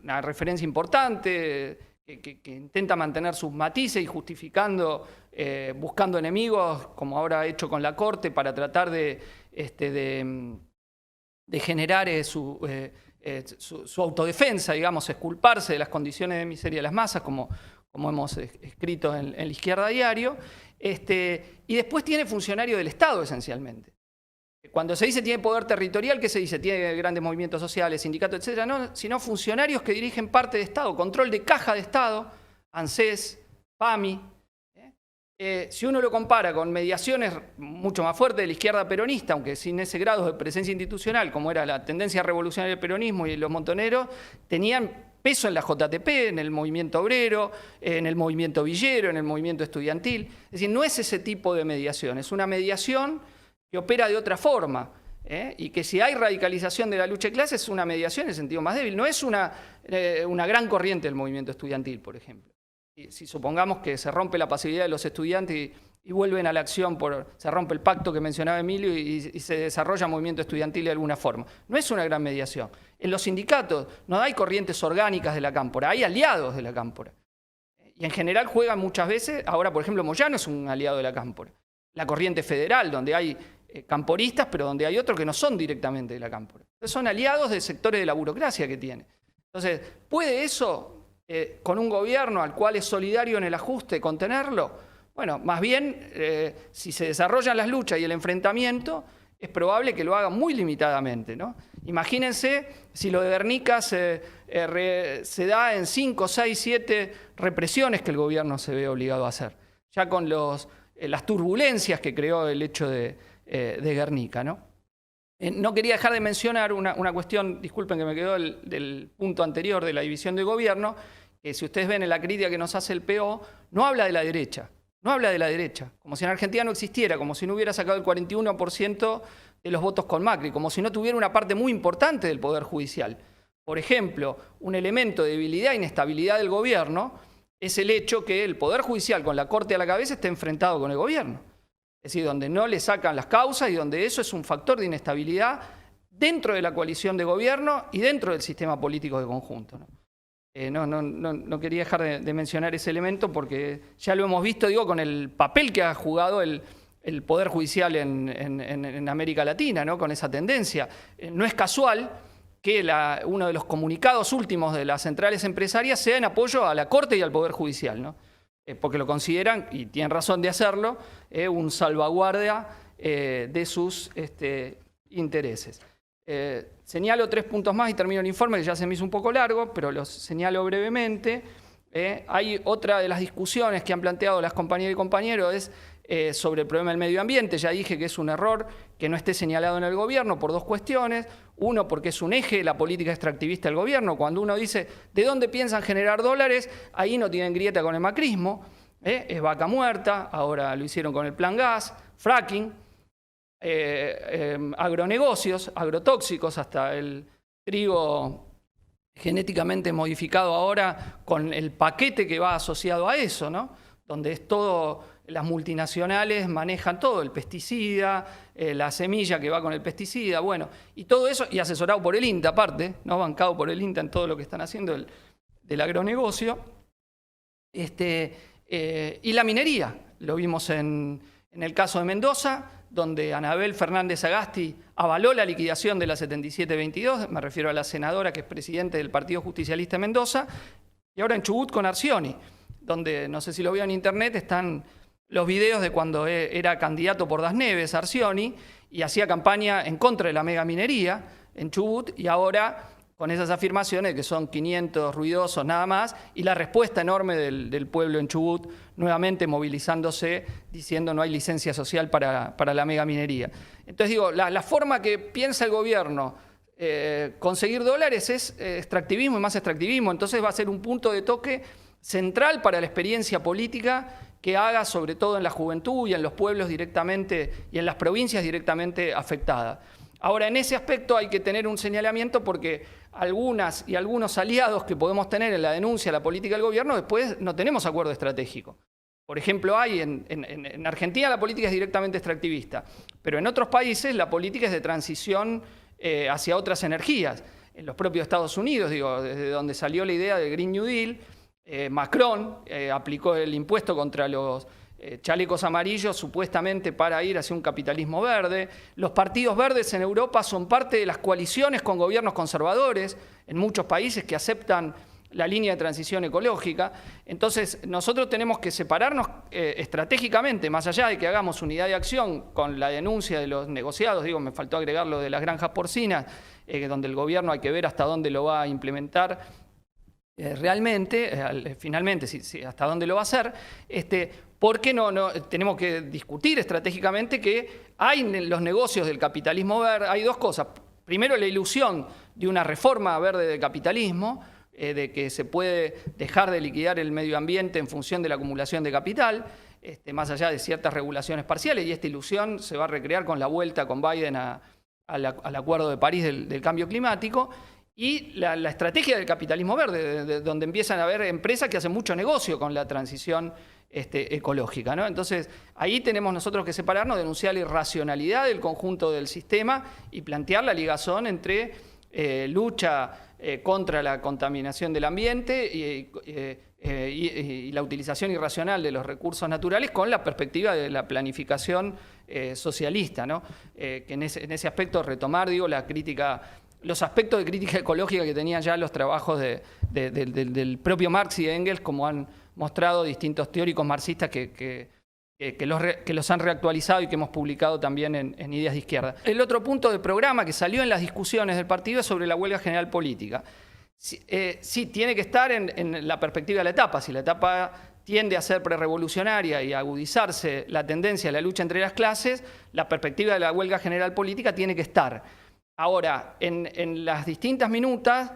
una referencia importante, que intenta mantener sus matices y justificando, buscando enemigos, como ahora ha hecho con la Corte, para tratar de generar su autodefensa, digamos, exculparse de las condiciones de miseria de las masas, como hemos escrito en la Izquierda Diario, y después tiene funcionario del Estado, esencialmente. Cuando se dice tiene poder territorial, ¿qué se dice? Tiene grandes movimientos sociales, sindicatos, etcétera, no, sino funcionarios que dirigen parte de Estado, control de caja de Estado, ANSES, PAMI. Si uno lo compara con mediaciones mucho más fuertes de la izquierda peronista, aunque sin ese grado de presencia institucional, como era la tendencia revolucionaria del peronismo y los montoneros, tenían peso en la JTP, en el movimiento obrero, en el movimiento villero, en el movimiento estudiantil. Es decir, no es ese tipo de mediación, es una mediación que opera de otra forma, y que si hay radicalización de la lucha de clases es una mediación en el sentido más débil, no es una gran corriente del movimiento estudiantil, por ejemplo. Si supongamos que se rompe la pasividad de los estudiantes y vuelven a la acción, se rompe el pacto que mencionaba Emilio y se desarrolla movimiento estudiantil de alguna forma. No es una gran mediación. En los sindicatos no hay corrientes orgánicas de la cámpora, hay aliados de la cámpora. Y en general juegan muchas veces, ahora por ejemplo Moyano es un aliado de la cámpora. La corriente federal, donde hay camporistas, pero donde hay otros que no son directamente de la cámpora. Entonces son aliados de sectores de la burocracia que tiene. Entonces, ¿puede eso, con un gobierno al cual es solidario en el ajuste, contenerlo? Bueno, más bien, si se desarrollan las luchas y el enfrentamiento, es probable que lo haga muy limitadamente, ¿no? Imagínense si lo de Guernica se da en 5, 6, 7 represiones que el gobierno se ve obligado a hacer, ya con las turbulencias que creó el hecho de Guernica, ¿no? No quería dejar de mencionar una cuestión, disculpen que me quedó del punto anterior de la división de gobierno, que si ustedes ven en la crítica que nos hace el PO, no habla de la derecha, como si en Argentina no existiera, como si no hubiera sacado el 41% de los votos con Macri, como si no tuviera una parte muy importante del Poder Judicial. Por ejemplo, un elemento de debilidad e inestabilidad del gobierno es el hecho que el Poder Judicial, con la Corte a la cabeza, esté enfrentado con el gobierno. Es decir, donde no le sacan las causas y donde eso es un factor de inestabilidad dentro de la coalición de gobierno y dentro del sistema político de conjunto, ¿no? No quería dejar de mencionar ese elemento porque ya lo hemos visto, digo, con el papel que ha jugado el Poder Judicial en América Latina, ¿no? Con esa tendencia. No es casual que uno de los comunicados últimos de las centrales empresarias sea en apoyo a la Corte y al Poder Judicial, ¿no? Porque lo consideran, y tienen razón de hacerlo, un salvaguardia de sus intereses. Señalo 3 puntos más y termino el informe, que ya se me hizo un poco largo, pero los señalo brevemente. Hay otra de las discusiones que han planteado las compañeras y compañeros, es sobre el problema del medio ambiente. Ya dije que es un error que no esté señalado en el gobierno por 2 cuestiones. Uno, porque es un eje de la política extractivista del gobierno. Cuando uno dice ¿de dónde piensan generar dólares? Ahí no tienen grieta con el macrismo. Es vaca muerta, ahora lo hicieron con el plan gas, fracking, agronegocios, agrotóxicos, hasta el trigo genéticamente modificado ahora con el paquete que va asociado a eso, ¿no? Donde es todo, las multinacionales manejan todo, el pesticida, la semilla que va con el pesticida, bueno, y todo eso, y asesorado por el INTA aparte, ¿no? Bancado por el INTA en todo lo que están haciendo del agronegocio. Y la minería, lo vimos en el caso de Mendoza, donde Anabel Fernández Agasti avaló la liquidación de la 7722, me refiero a la senadora que es presidente del Partido Justicialista de Mendoza, y ahora en Chubut con Arcioni, donde, no sé si lo vieron en internet, están los videos de cuando era candidato por Das Neves, Arcioni, y hacía campaña en contra de la megaminería en Chubut, y ahora con esas afirmaciones que son 500 ruidosos nada más, y la respuesta enorme del pueblo en Chubut, nuevamente movilizándose, diciendo no hay licencia social para la megaminería. Entonces digo, la forma que piensa el gobierno conseguir dólares es extractivismo y más extractivismo, entonces va a ser un punto de toque central para la experiencia política que haga, sobre todo en la juventud y en los pueblos directamente, y en las provincias directamente afectadas. Ahora, en ese aspecto hay que tener un señalamiento porque algunas y algunos aliados que podemos tener en la denuncia de la política del gobierno, después no tenemos acuerdo estratégico. Por ejemplo, en Argentina la política es directamente extractivista, pero en otros países la política es de transición hacia otras energías. En los propios Estados Unidos, digo, desde donde salió la idea del Green New Deal, Macron aplicó el impuesto contra los chalecos amarillos supuestamente para ir hacia un capitalismo verde. Los partidos verdes en Europa son parte de las coaliciones con gobiernos conservadores en muchos países que aceptan la línea de transición ecológica. Entonces nosotros tenemos que separarnos estratégicamente, más allá de que hagamos unidad de acción con la denuncia de los negociados, digo, me faltó agregar lo de las granjas porcinas, donde el gobierno hay que ver hasta dónde lo va a implementar realmente, finalmente, hasta dónde lo va a hacer, porque tenemos que discutir estratégicamente que hay en los negocios del capitalismo verde, hay 2 cosas. Primero, la ilusión de una reforma verde del capitalismo, de que se puede dejar de liquidar el medio ambiente en función de la acumulación de capital, más allá de ciertas regulaciones parciales, y esta ilusión se va a recrear con la vuelta con Biden al Acuerdo de París del cambio climático. Y la estrategia del capitalismo verde, donde empiezan a haber empresas que hacen mucho negocio con la transición ecológica, ¿no? Entonces, ahí tenemos nosotros que separarnos, denunciar la irracionalidad del conjunto del sistema y plantear la ligazón entre lucha contra la contaminación del ambiente y la utilización irracional de los recursos naturales con la perspectiva de la planificación socialista, ¿no? Que en ese aspecto retomar, digo, los aspectos de crítica ecológica que tenían ya los trabajos del propio Marx y Engels, como han mostrado distintos teóricos marxistas que los han reactualizado y que hemos publicado también en Ideas de Izquierda. El otro punto del programa que salió en las discusiones del partido es sobre la huelga general política. Sí, tiene que estar en la perspectiva de la etapa. Si la etapa tiende a ser prerrevolucionaria y a agudizarse la tendencia a la lucha entre las clases, la perspectiva de la huelga general política tiene que estar. Ahora, en las distintas minutas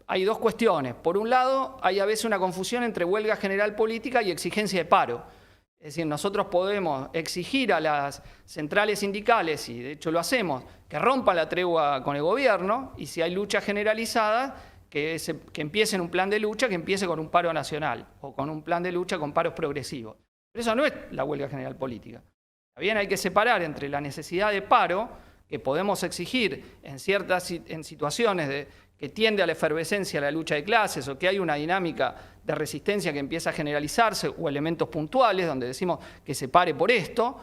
hay 2 cuestiones. Por un lado, hay a veces una confusión entre huelga general política y exigencia de paro. Es decir, nosotros podemos exigir a las centrales sindicales, y de hecho lo hacemos, que rompan la tregua con el gobierno, y si hay lucha generalizada, que empiecen un plan de lucha, que empiece con un paro nacional, o con un plan de lucha con paros progresivos. Pero eso no es la huelga general política. También hay que separar entre la necesidad de paro, que podemos exigir en situaciones que tiende a la efervescencia de la lucha de clases o que hay una dinámica de resistencia que empieza a generalizarse o elementos puntuales donde decimos que se pare por esto,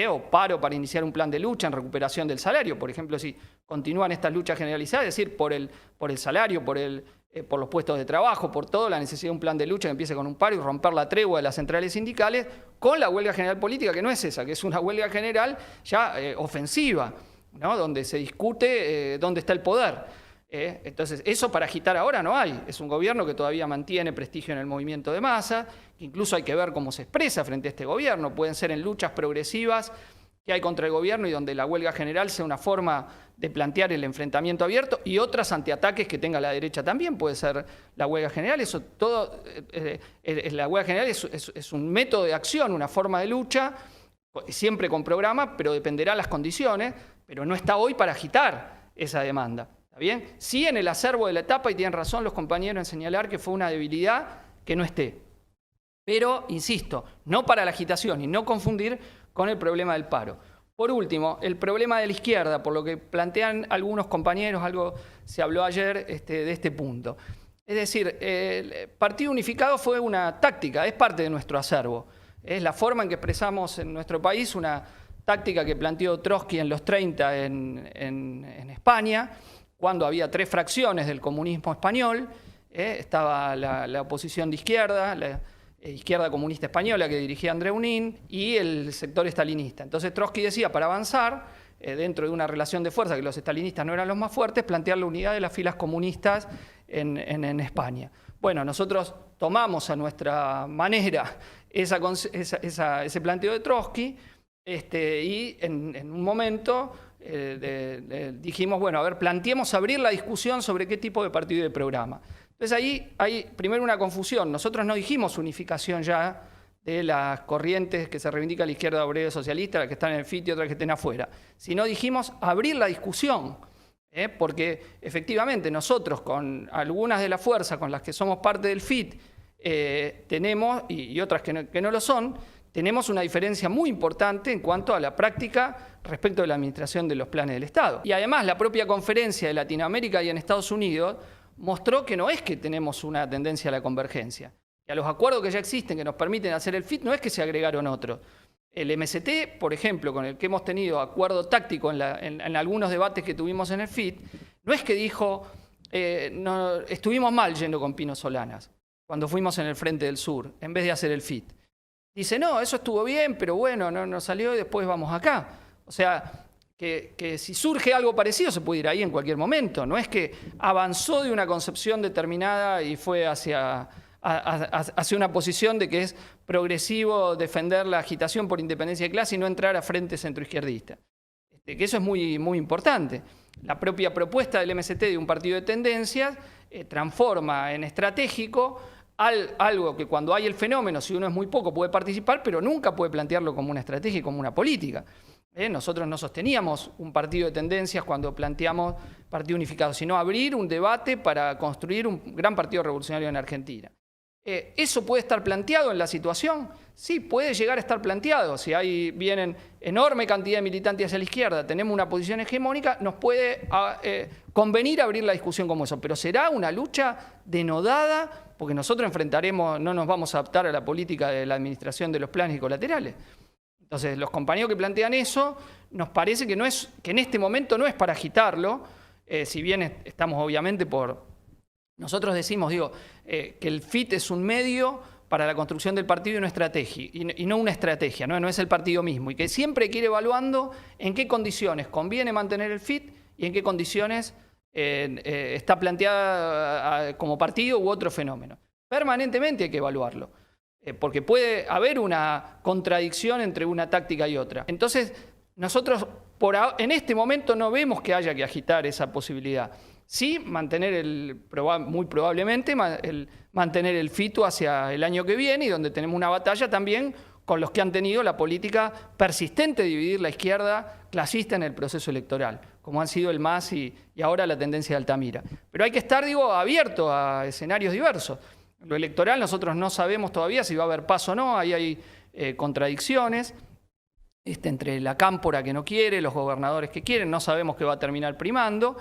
o paro para iniciar un plan de lucha en recuperación del salario. Por ejemplo, si continúan estas luchas generalizadas, es decir, por el salario, por los puestos de trabajo, por todo, la necesidad de un plan de lucha que empiece con un paro y romper la tregua de las centrales sindicales, con la huelga general política, que no es esa, que es una huelga general ya ofensiva, ¿no? Donde se discute dónde está el poder. Entonces, eso para agitar ahora no hay. Es un gobierno que todavía mantiene prestigio en el movimiento de masa, que incluso hay que ver cómo se expresa frente a este gobierno. Pueden ser en luchas progresivas que hay contra el gobierno y donde la huelga general sea una forma de plantear el enfrentamiento abierto, y otras antiataques que tenga la derecha también puede ser la huelga general. Eso todo, la huelga general es un método de acción, una forma de lucha, siempre con programa, pero dependerá de las condiciones, pero no está hoy para agitar esa demanda. ¿Está bien? Sí, en el acervo de la etapa, y tienen razón los compañeros en señalar que fue una debilidad que no esté. Pero, insisto, no para la agitación y no confundir con el problema del paro. Por último, el problema de la izquierda, por lo que plantean algunos compañeros, algo se habló ayer de este punto. Es decir, el Partido Unificado fue una táctica, es parte de nuestro acervo. Es la forma en que expresamos en nuestro país una táctica que planteó Trotsky en los 30 en España, cuando había 3 fracciones del comunismo español. Estaba la oposición de izquierda, la izquierda comunista española que dirigía André Unín, y el sector estalinista. Entonces Trotsky decía, para avanzar, dentro de una relación de fuerza, que los estalinistas no eran los más fuertes, plantear la unidad de las filas comunistas en España. Bueno, nosotros tomamos a nuestra manera ese planteo de Trotsky, y en un momento dijimos, bueno, a ver, planteemos abrir la discusión sobre qué tipo de partido y de programa. Entonces ahí hay primero una confusión. Nosotros no dijimos unificación ya de las corrientes que se reivindica la izquierda obrera socialista, las que están en el FIT y otras que estén afuera, sino dijimos abrir la discusión, porque efectivamente nosotros con algunas de las fuerzas con las que somos parte del FIT tenemos, y otras que no lo son, tenemos una diferencia muy importante en cuanto a la práctica respecto de la administración de los planes del Estado. Y además la propia conferencia de Latinoamérica y en Estados Unidos mostró que no es que tenemos una tendencia a la convergencia. Y a los acuerdos que ya existen que nos permiten hacer el FIT no es que se agregaron otros. El MST, por ejemplo, con el que hemos tenido acuerdo táctico en algunos debates que tuvimos en el FIT, no es que dijo, no, estuvimos mal yendo con Pino Solanas cuando fuimos en el Frente del Sur, en vez de hacer el FIT. Dice, no, eso estuvo bien, pero bueno, no salió y después vamos acá. O sea, que si surge algo parecido se puede ir ahí en cualquier momento. No es que avanzó de una concepción determinada y fue hacia una posición de que es progresivo defender la agitación por independencia de clase y no entrar a frente centroizquierdista. Que eso es muy, muy importante. La propia propuesta del MST de un partido de tendencias transforma en estratégico algo que cuando hay el fenómeno, si uno es muy poco, puede participar, pero nunca puede plantearlo como una estrategia y como una política. Nosotros no sosteníamos un partido de tendencias cuando planteamos partido unificado, sino abrir un debate para construir un gran partido revolucionario en Argentina. ¿Eso puede estar planteado en la situación? Sí, puede llegar a estar planteado. Si ahí vienen enorme cantidad de militantes hacia la izquierda, tenemos una posición hegemónica, nos puede convenir abrir la discusión como eso, pero será una lucha denodada, porque nosotros enfrentaremos, no nos vamos a adaptar a la política de la administración de los planes y colaterales. Entonces, los compañeros que plantean eso, nos parece que en este momento no es para agitarlo, si bien estamos obviamente nosotros decimos, que el FIT es un medio para la construcción del partido y una estrategia, y no una estrategia, no es el partido mismo, y que siempre hay que ir evaluando en qué condiciones conviene mantener el FIT y en qué condiciones está planteada como partido u otro fenómeno. Permanentemente hay que evaluarlo. Porque puede haber una contradicción entre una táctica y otra. Entonces, nosotros en este momento no vemos que haya que agitar esa posibilidad. Sí, muy probablemente, mantener el FITU hacia el año que viene, y donde tenemos una batalla también con los que han tenido la política persistente de dividir la izquierda clasista en el proceso electoral, como han sido el MAS y ahora la tendencia de Altamira. Pero hay que estar, abierto a escenarios diversos. Lo electoral nosotros no sabemos todavía si va a haber paso o no, ahí hay contradicciones. entre la cámpora que no quiere, los gobernadores que quieren, no sabemos qué va a terminar primando.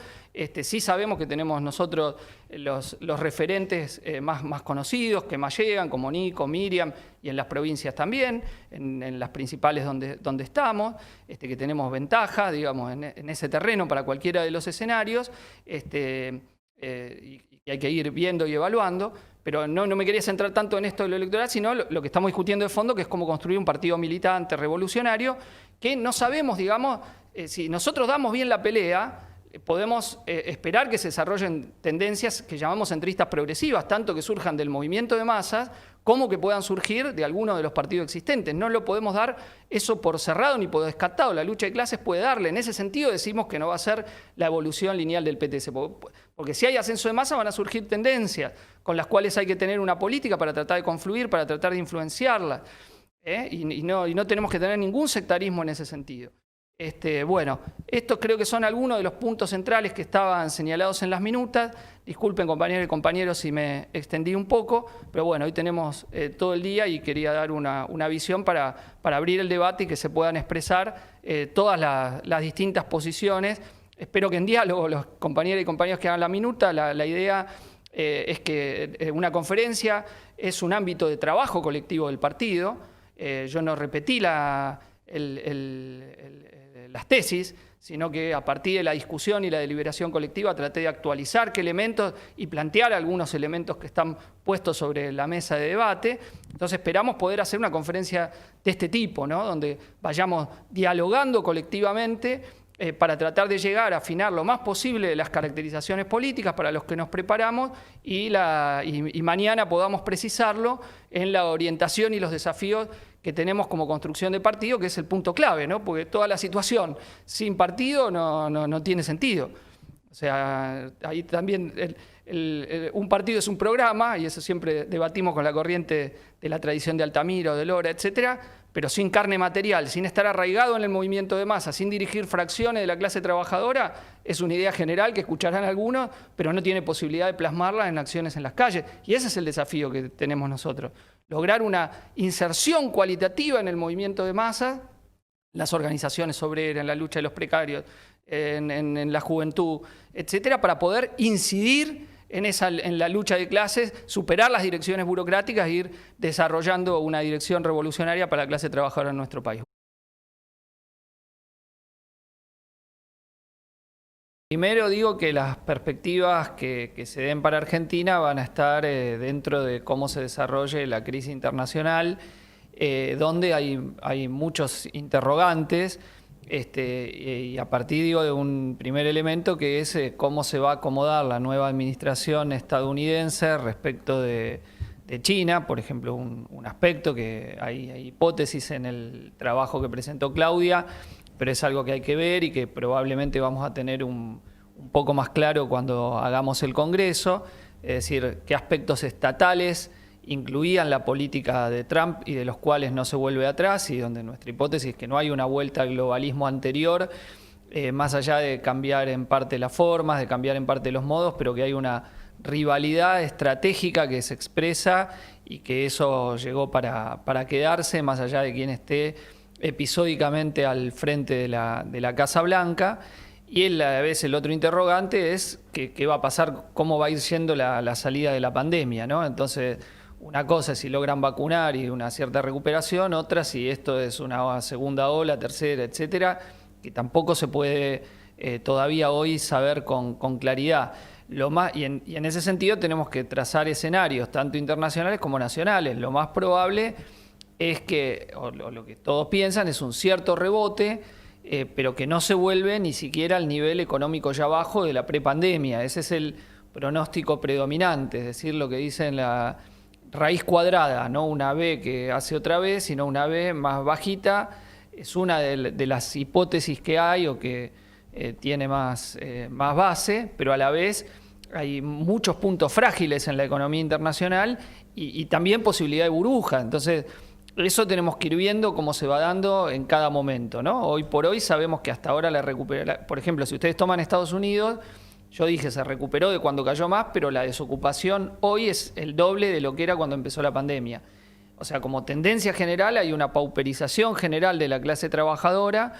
Sí sabemos que tenemos nosotros los referentes más conocidos, que más llegan, como Nico, Miriam, y en las provincias también, en las principales donde estamos, que tenemos ventaja, digamos, en ese terreno para cualquiera de los escenarios, y hay que ir viendo y evaluando. Pero no me quería centrar tanto en esto de lo electoral, sino lo que estamos discutiendo de fondo, que es cómo construir un partido militante, revolucionario, que no sabemos, digamos, si nosotros damos bien la pelea, podemos esperar que se desarrollen tendencias que llamamos centristas progresivas, tanto que surjan del movimiento de masas, como que puedan surgir de alguno de los partidos existentes. No lo podemos dar eso por cerrado ni por descartado. La lucha de clases puede darle. En ese sentido decimos que no va a ser la evolución lineal del PTS, porque si hay ascenso de masa van a surgir tendencias con las cuales hay que tener una política para tratar de confluir, para tratar de influenciarlas. Y no tenemos que tener ningún sectarismo en ese sentido. Bueno, estos creo que son algunos de los puntos centrales que estaban señalados en las minutas. Disculpen, compañeros y compañeros, si me extendí un poco, pero bueno, hoy tenemos todo el día y quería dar una visión para abrir el debate y que se puedan expresar todas las distintas posiciones. Espero que en diálogo los compañeros y compañeros que hagan la minuta, la idea es que una conferencia es un ámbito de trabajo colectivo del partido. Yo no repetí las tesis, sino que a partir de la discusión y la deliberación colectiva traté de actualizar qué elementos y plantear algunos elementos que están puestos sobre la mesa de debate. Entonces esperamos poder hacer una conferencia de este tipo, ¿no? Donde vayamos dialogando colectivamente para tratar de llegar a afinar lo más posible de las caracterizaciones políticas para los que nos preparamos y mañana podamos precisarlo en la orientación y los desafíos que tenemos como construcción de partido, que es el punto clave, ¿no? Porque toda la situación sin partido no tiene sentido. O sea, ahí también un partido es un programa, y eso siempre debatimos con la corriente de la tradición de Altamira o de Lora, etcétera, pero sin carne material, sin estar arraigado en el movimiento de masa, sin dirigir fracciones de la clase trabajadora, es una idea general que escucharán algunos, pero no tiene posibilidad de plasmarla en acciones en las calles. Y ese es el desafío que tenemos nosotros. Lograr una inserción cualitativa en el movimiento de masa, las organizaciones obreras, en la lucha de los precarios, en la juventud, etcétera, para poder incidir en la lucha de clases, superar las direcciones burocráticas e ir desarrollando una dirección revolucionaria para la clase trabajadora en nuestro país. Primero digo que las perspectivas que se den para Argentina van a estar dentro de cómo se desarrolle la crisis internacional, donde hay muchos interrogantes, y a partir, digo, de un primer elemento que es cómo se va a acomodar la nueva administración estadounidense respecto de China, por ejemplo, un aspecto que hay hipótesis en el trabajo que presentó Claudia, pero es algo que hay que ver y que probablemente vamos a tener un poco más claro cuando hagamos el Congreso, es decir, qué aspectos estatales incluían la política de Trump y de los cuales no se vuelve atrás, y donde nuestra hipótesis es que no hay una vuelta al globalismo anterior, más allá de cambiar en parte las formas, de cambiar en parte los modos, pero que hay una rivalidad estratégica que se expresa y que eso llegó para quedarse, más allá de quien esté episódicamente al frente de la Casa Blanca. Y a la vez el otro interrogante es qué va a pasar, cómo va a ir siendo la salida de la pandemia, ¿no? Entonces, una cosa es si logran vacunar y una cierta recuperación, otra si esto es una segunda ola, tercera, etcétera, que tampoco se puede todavía hoy saber con claridad. Y en ese sentido tenemos que trazar escenarios, tanto internacionales como nacionales. Lo más probable es que, o lo que todos piensan, es un cierto rebote, pero que no se vuelve ni siquiera al nivel económico ya bajo de la prepandemia. Ese es el pronóstico predominante, es decir, lo que dicen la raíz cuadrada, no una B que hace otra B, sino una B más bajita. Es una de las hipótesis que hay o que tiene más base, pero a la vez hay muchos puntos frágiles en la economía internacional y también posibilidad de burbuja. Entonces, eso tenemos que ir viendo cómo se va dando en cada momento, ¿no? Hoy por hoy sabemos que hasta ahora por ejemplo, si ustedes toman Estados Unidos, yo dije, se recuperó de cuando cayó más, pero la desocupación hoy es el doble de lo que era cuando empezó la pandemia. O sea, como tendencia general hay una pauperización general de la clase trabajadora,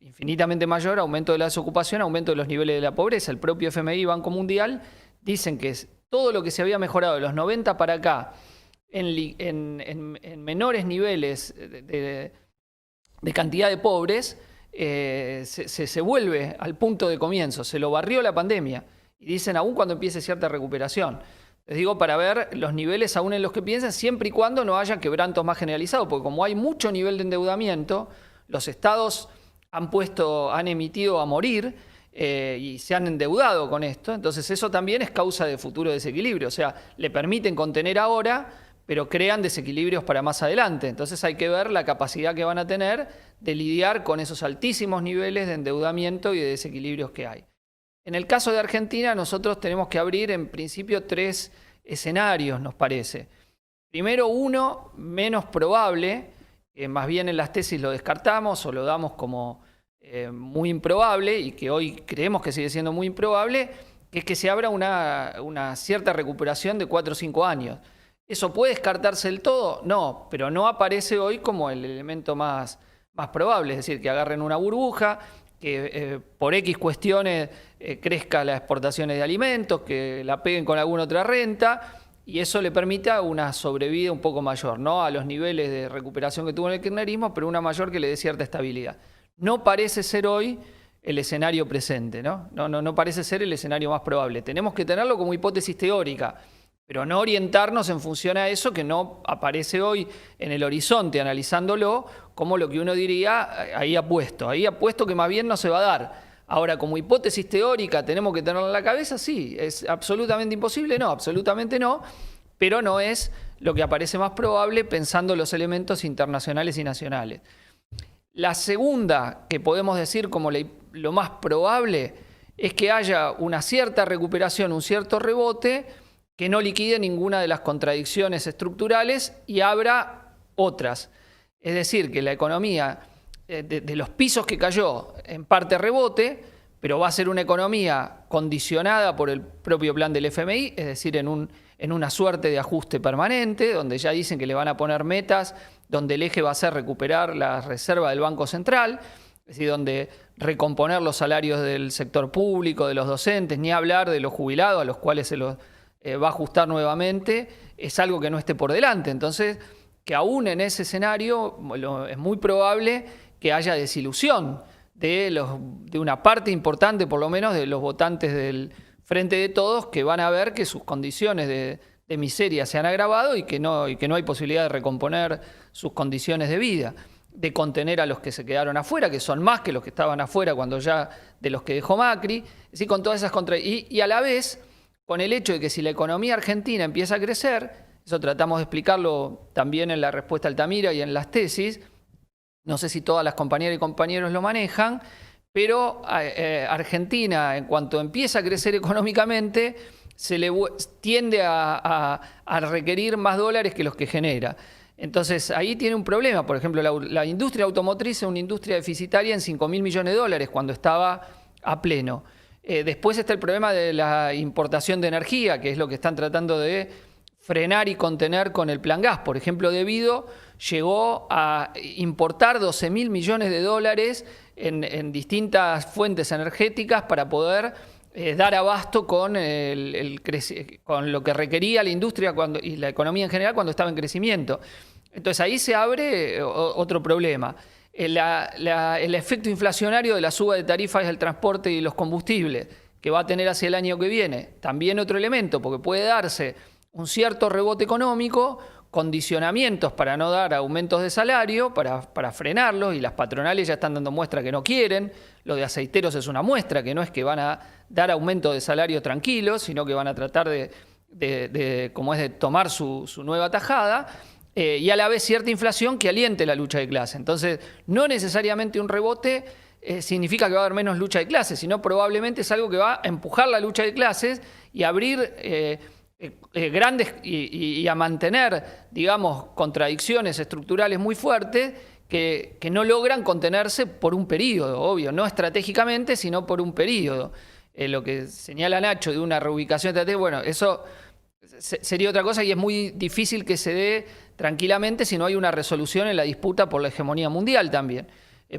infinitamente mayor, aumento de la desocupación, aumento de los niveles de la pobreza. El propio FMI y Banco Mundial dicen que todo lo que se había mejorado de los 90 para acá en menores niveles de cantidad de pobres, se vuelve al punto de comienzo, se lo barrió la pandemia. Y dicen aún cuando empiece cierta recuperación. Les digo para ver los niveles aún en los que piensan, siempre y cuando no haya quebrantos más generalizados, porque como hay mucho nivel de endeudamiento, los estados han emitido a morir y se han endeudado con esto, entonces eso también es causa de futuro desequilibrio, o sea, le permiten contener ahora, pero crean desequilibrios para más adelante. Entonces hay que ver la capacidad que van a tener de lidiar con esos altísimos niveles de endeudamiento y de desequilibrios que hay. En el caso de Argentina, nosotros tenemos que abrir en principio 3 escenarios, nos parece. Primero, uno menos probable, que más bien en las tesis lo descartamos o lo damos como muy improbable y que hoy creemos que sigue siendo muy improbable, que es que se abra una cierta recuperación de 4 o 5 años. ¿Eso puede descartarse del todo? No, pero no aparece hoy como el elemento más probable, es decir, que agarren una burbuja, que por X cuestiones crezca las exportaciones de alimentos, que la peguen con alguna otra renta y eso le permita una sobrevida un poco mayor, no a los niveles de recuperación que tuvo en el kirchnerismo, pero una mayor que le dé cierta estabilidad. No parece ser hoy el escenario presente, ¿no? No parece ser el escenario más probable. Tenemos que tenerlo como hipótesis teórica, pero no orientarnos en función a eso que no aparece hoy en el horizonte, analizándolo como lo que uno diría, ahí apuesto que más bien no se va a dar. Ahora, como hipótesis teórica, ¿tenemos que tenerlo en la cabeza? Sí. ¿Es absolutamente imposible? No, absolutamente no, pero no es lo que aparece más probable pensando los elementos internacionales y nacionales. La segunda, que podemos decir como lo más probable, es que haya una cierta recuperación, un cierto rebote, que no liquide ninguna de las contradicciones estructurales y abra otras. Es decir, que la economía de los pisos que cayó en parte rebote, pero va a ser una economía condicionada por el propio plan del FMI, es decir, en una suerte de ajuste permanente, donde ya dicen que le van a poner metas, donde el eje va a ser recuperar la reserva del Banco Central, es decir, donde recomponer los salarios del sector público, de los docentes, ni hablar de los jubilados a los cuales se los va a ajustar nuevamente, es algo que no esté por delante. Entonces, que aún en ese escenario es muy probable que haya desilusión de una parte importante, por lo menos, de los votantes del Frente de Todos, que van a ver que sus condiciones de miseria se han agravado y que no hay posibilidad de recomponer sus condiciones de vida, de contener a los que se quedaron afuera, que son más que los que estaban afuera de los que dejó Macri, es decir, con todas esas y a la vez con el hecho de que si la economía argentina empieza a crecer, eso tratamos de explicarlo también en la respuesta a Altamira y en las tesis, no sé si todas las compañeras y compañeros lo manejan, pero Argentina, en cuanto empieza a crecer económicamente, tiende a requerir más dólares que los que genera. Entonces, ahí tiene un problema. Por ejemplo, la industria automotriz es una industria deficitaria en 5.000 millones de dólares cuando estaba a pleno. Después está el problema de la importación de energía, que es lo que están tratando de frenar y contener con el plan gas. Por ejemplo, Debido llegó a importar 12.000 millones de dólares en distintas fuentes energéticas para poder dar abasto con lo que requería la industria y la economía en general cuando estaba en crecimiento. Entonces ahí se abre otro problema. El efecto inflacionario de la suba de tarifas del transporte y los combustibles que va a tener hacia el año que viene. También otro elemento, porque puede darse un cierto rebote económico, condicionamientos para no dar aumentos de salario, para frenarlos, y las patronales ya están dando muestra que no quieren. Lo de aceiteros es una muestra, que no es que van a dar aumento de salario tranquilos, sino que van a tratar de tomar su nueva tajada. Y a la vez cierta inflación que aliente la lucha de clase. Entonces, no necesariamente un rebote significa que va a haber menos lucha de clases, sino probablemente es algo que va a empujar la lucha de clases y abrir grandes y a mantener, digamos, contradicciones estructurales muy fuertes que no logran contenerse por un periodo, obvio, no estratégicamente, sino por un periodo. Lo que señala Nacho de una reubicación estratégica, bueno, eso sería otra cosa y es muy difícil que se dé tranquilamente si no hay una resolución en la disputa por la hegemonía mundial también.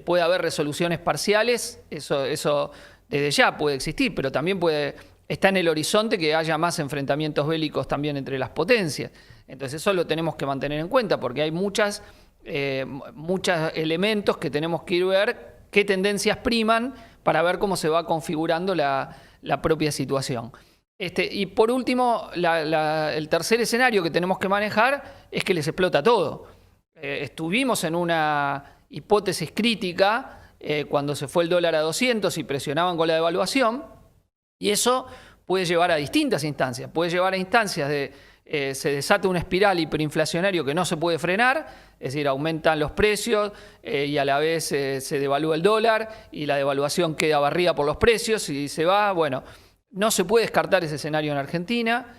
Puede haber resoluciones parciales, eso desde ya puede existir, pero también está en el horizonte que haya más enfrentamientos bélicos también entre las potencias. Entonces eso lo tenemos que mantener en cuenta porque hay muchos elementos que tenemos que ir a ver qué tendencias priman para ver cómo se va configurando la propia situación. Y por último, el tercer escenario que tenemos que manejar es que les explota todo. Estuvimos en una hipótesis crítica cuando se fue el dólar a 200 y presionaban con la devaluación, y eso puede llevar a distintas instancias. Puede llevar a instancias de se desata una espiral hiperinflacionaria que no se puede frenar, es decir, aumentan los precios y a la vez se devalúa el dólar y la devaluación queda barrida por los precios y se va. Bueno, no se puede descartar ese escenario en Argentina,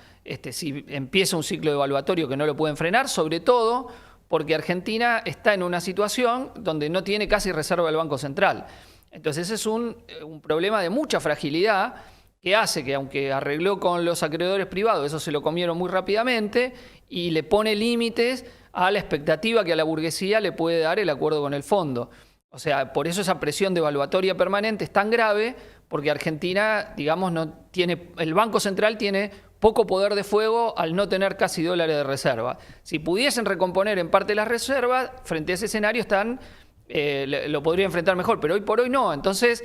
si empieza un ciclo devaluatorio que no lo pueden frenar, sobre todo porque Argentina está en una situación donde no tiene casi reserva del Banco Central. Entonces ese es un problema de mucha fragilidad que hace que, aunque arregló con los acreedores privados, eso se lo comieron muy rápidamente y le pone límites a la expectativa que a la burguesía le puede dar el acuerdo con el fondo. O sea, por eso esa presión devaluatoria permanente es tan grave, porque Argentina, digamos, no tiene, el Banco Central tiene poco poder de fuego al no tener casi dólares de reserva. Si pudiesen recomponer en parte las reservas, frente a ese escenario lo podría enfrentar mejor, pero hoy por hoy no. Entonces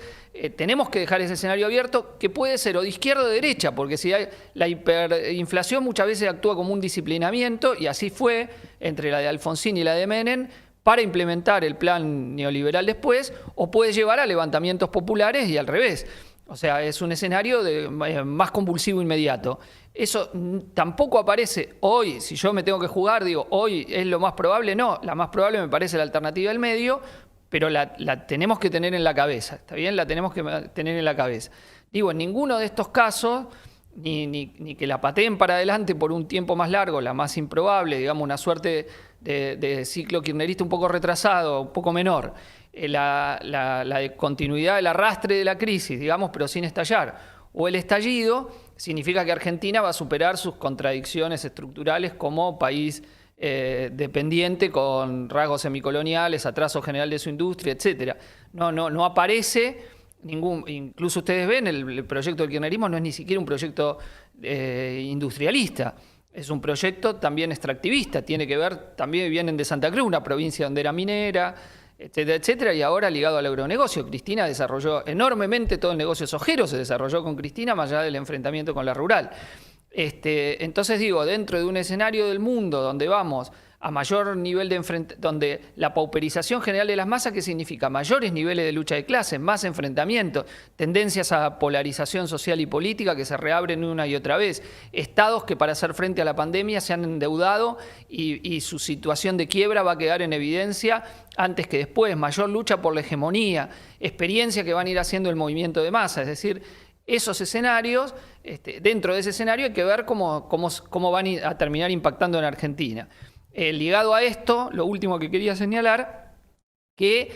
tenemos que dejar ese escenario abierto, que puede ser o de izquierda o de derecha, porque si hay, la hiperinflación muchas veces actúa como un disciplinamiento, y así fue entre la de Alfonsín y la de Menem, para implementar el plan neoliberal después, o puede llevar a levantamientos populares y al revés. O sea, es un escenario más convulsivo inmediato. Eso tampoco aparece hoy. Si yo me tengo que jugar, digo, hoy es lo más probable. No, la más probable me parece la alternativa del medio, pero la tenemos que tener en la cabeza. ¿Está bien? La tenemos que tener en la cabeza. Digo, en ninguno de estos casos, ni que la pateen para adelante por un tiempo más largo, la más improbable, digamos, una suerte de ciclo kirchnerista un poco retrasado, un poco menor, la de continuidad del arrastre de la crisis, digamos, pero sin estallar, o el estallido, significa que Argentina va a superar sus contradicciones estructurales como país dependiente, con rasgos semicoloniales, atraso general de su industria, etc. No aparece incluso ustedes ven, el proyecto del kirchnerismo no es ni siquiera un proyecto industrialista. Es un proyecto también extractivista, tiene que ver, también vienen de Santa Cruz, una provincia donde era minera, etcétera, etcétera, y ahora ligado al agronegocio. Cristina desarrolló enormemente todo el negocio sojero, se desarrolló con Cristina, más allá del enfrentamiento con la rural. Entonces digo, dentro de un escenario del mundo donde vamos a mayor nivel de enfrentamiento, donde la pauperización general de las masas, ¿qué significa? Mayores niveles de lucha de clases, más enfrentamientos, tendencias a polarización social y política que se reabren una y otra vez, estados que para hacer frente a la pandemia se han endeudado y su situación de quiebra va a quedar en evidencia antes que después, mayor lucha por la hegemonía, experiencia que van a ir haciendo el movimiento de masa, es decir, esos escenarios, dentro de ese escenario hay que ver cómo van a terminar impactando en Argentina. Ligado a esto, lo último que quería señalar, que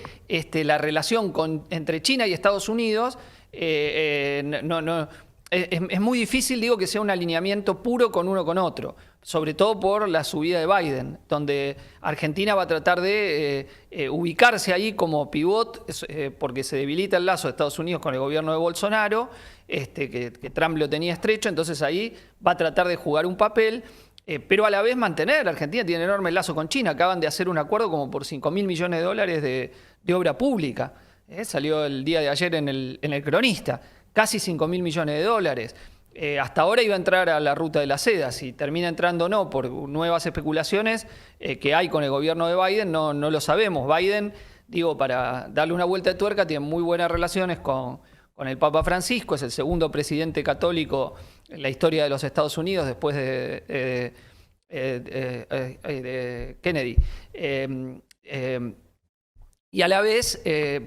la relación entre China y Estados Unidos es muy difícil, digo, que sea un alineamiento puro con uno con otro, sobre todo por la subida de Biden, donde Argentina va a tratar de ubicarse ahí como pivot, porque se debilita el lazo de Estados Unidos con el gobierno de Bolsonaro, que Trump lo tenía estrecho, entonces ahí va a tratar de jugar un papel, pero a la vez mantener. Argentina tiene enorme lazo con China, acaban de hacer un acuerdo como por 5.000 millones de dólares de obra pública, salió el día de ayer en el Cronista, casi 5.000 millones de dólares. Hasta ahora iba a entrar a la ruta de la seda, si termina entrando o no por nuevas especulaciones que hay con el gobierno de Biden, no lo sabemos. Biden, digo, para darle una vuelta de tuerca, tiene muy buenas relaciones con el Papa Francisco, es el segundo presidente católico en la historia de los Estados Unidos después de Kennedy. Y a la vez,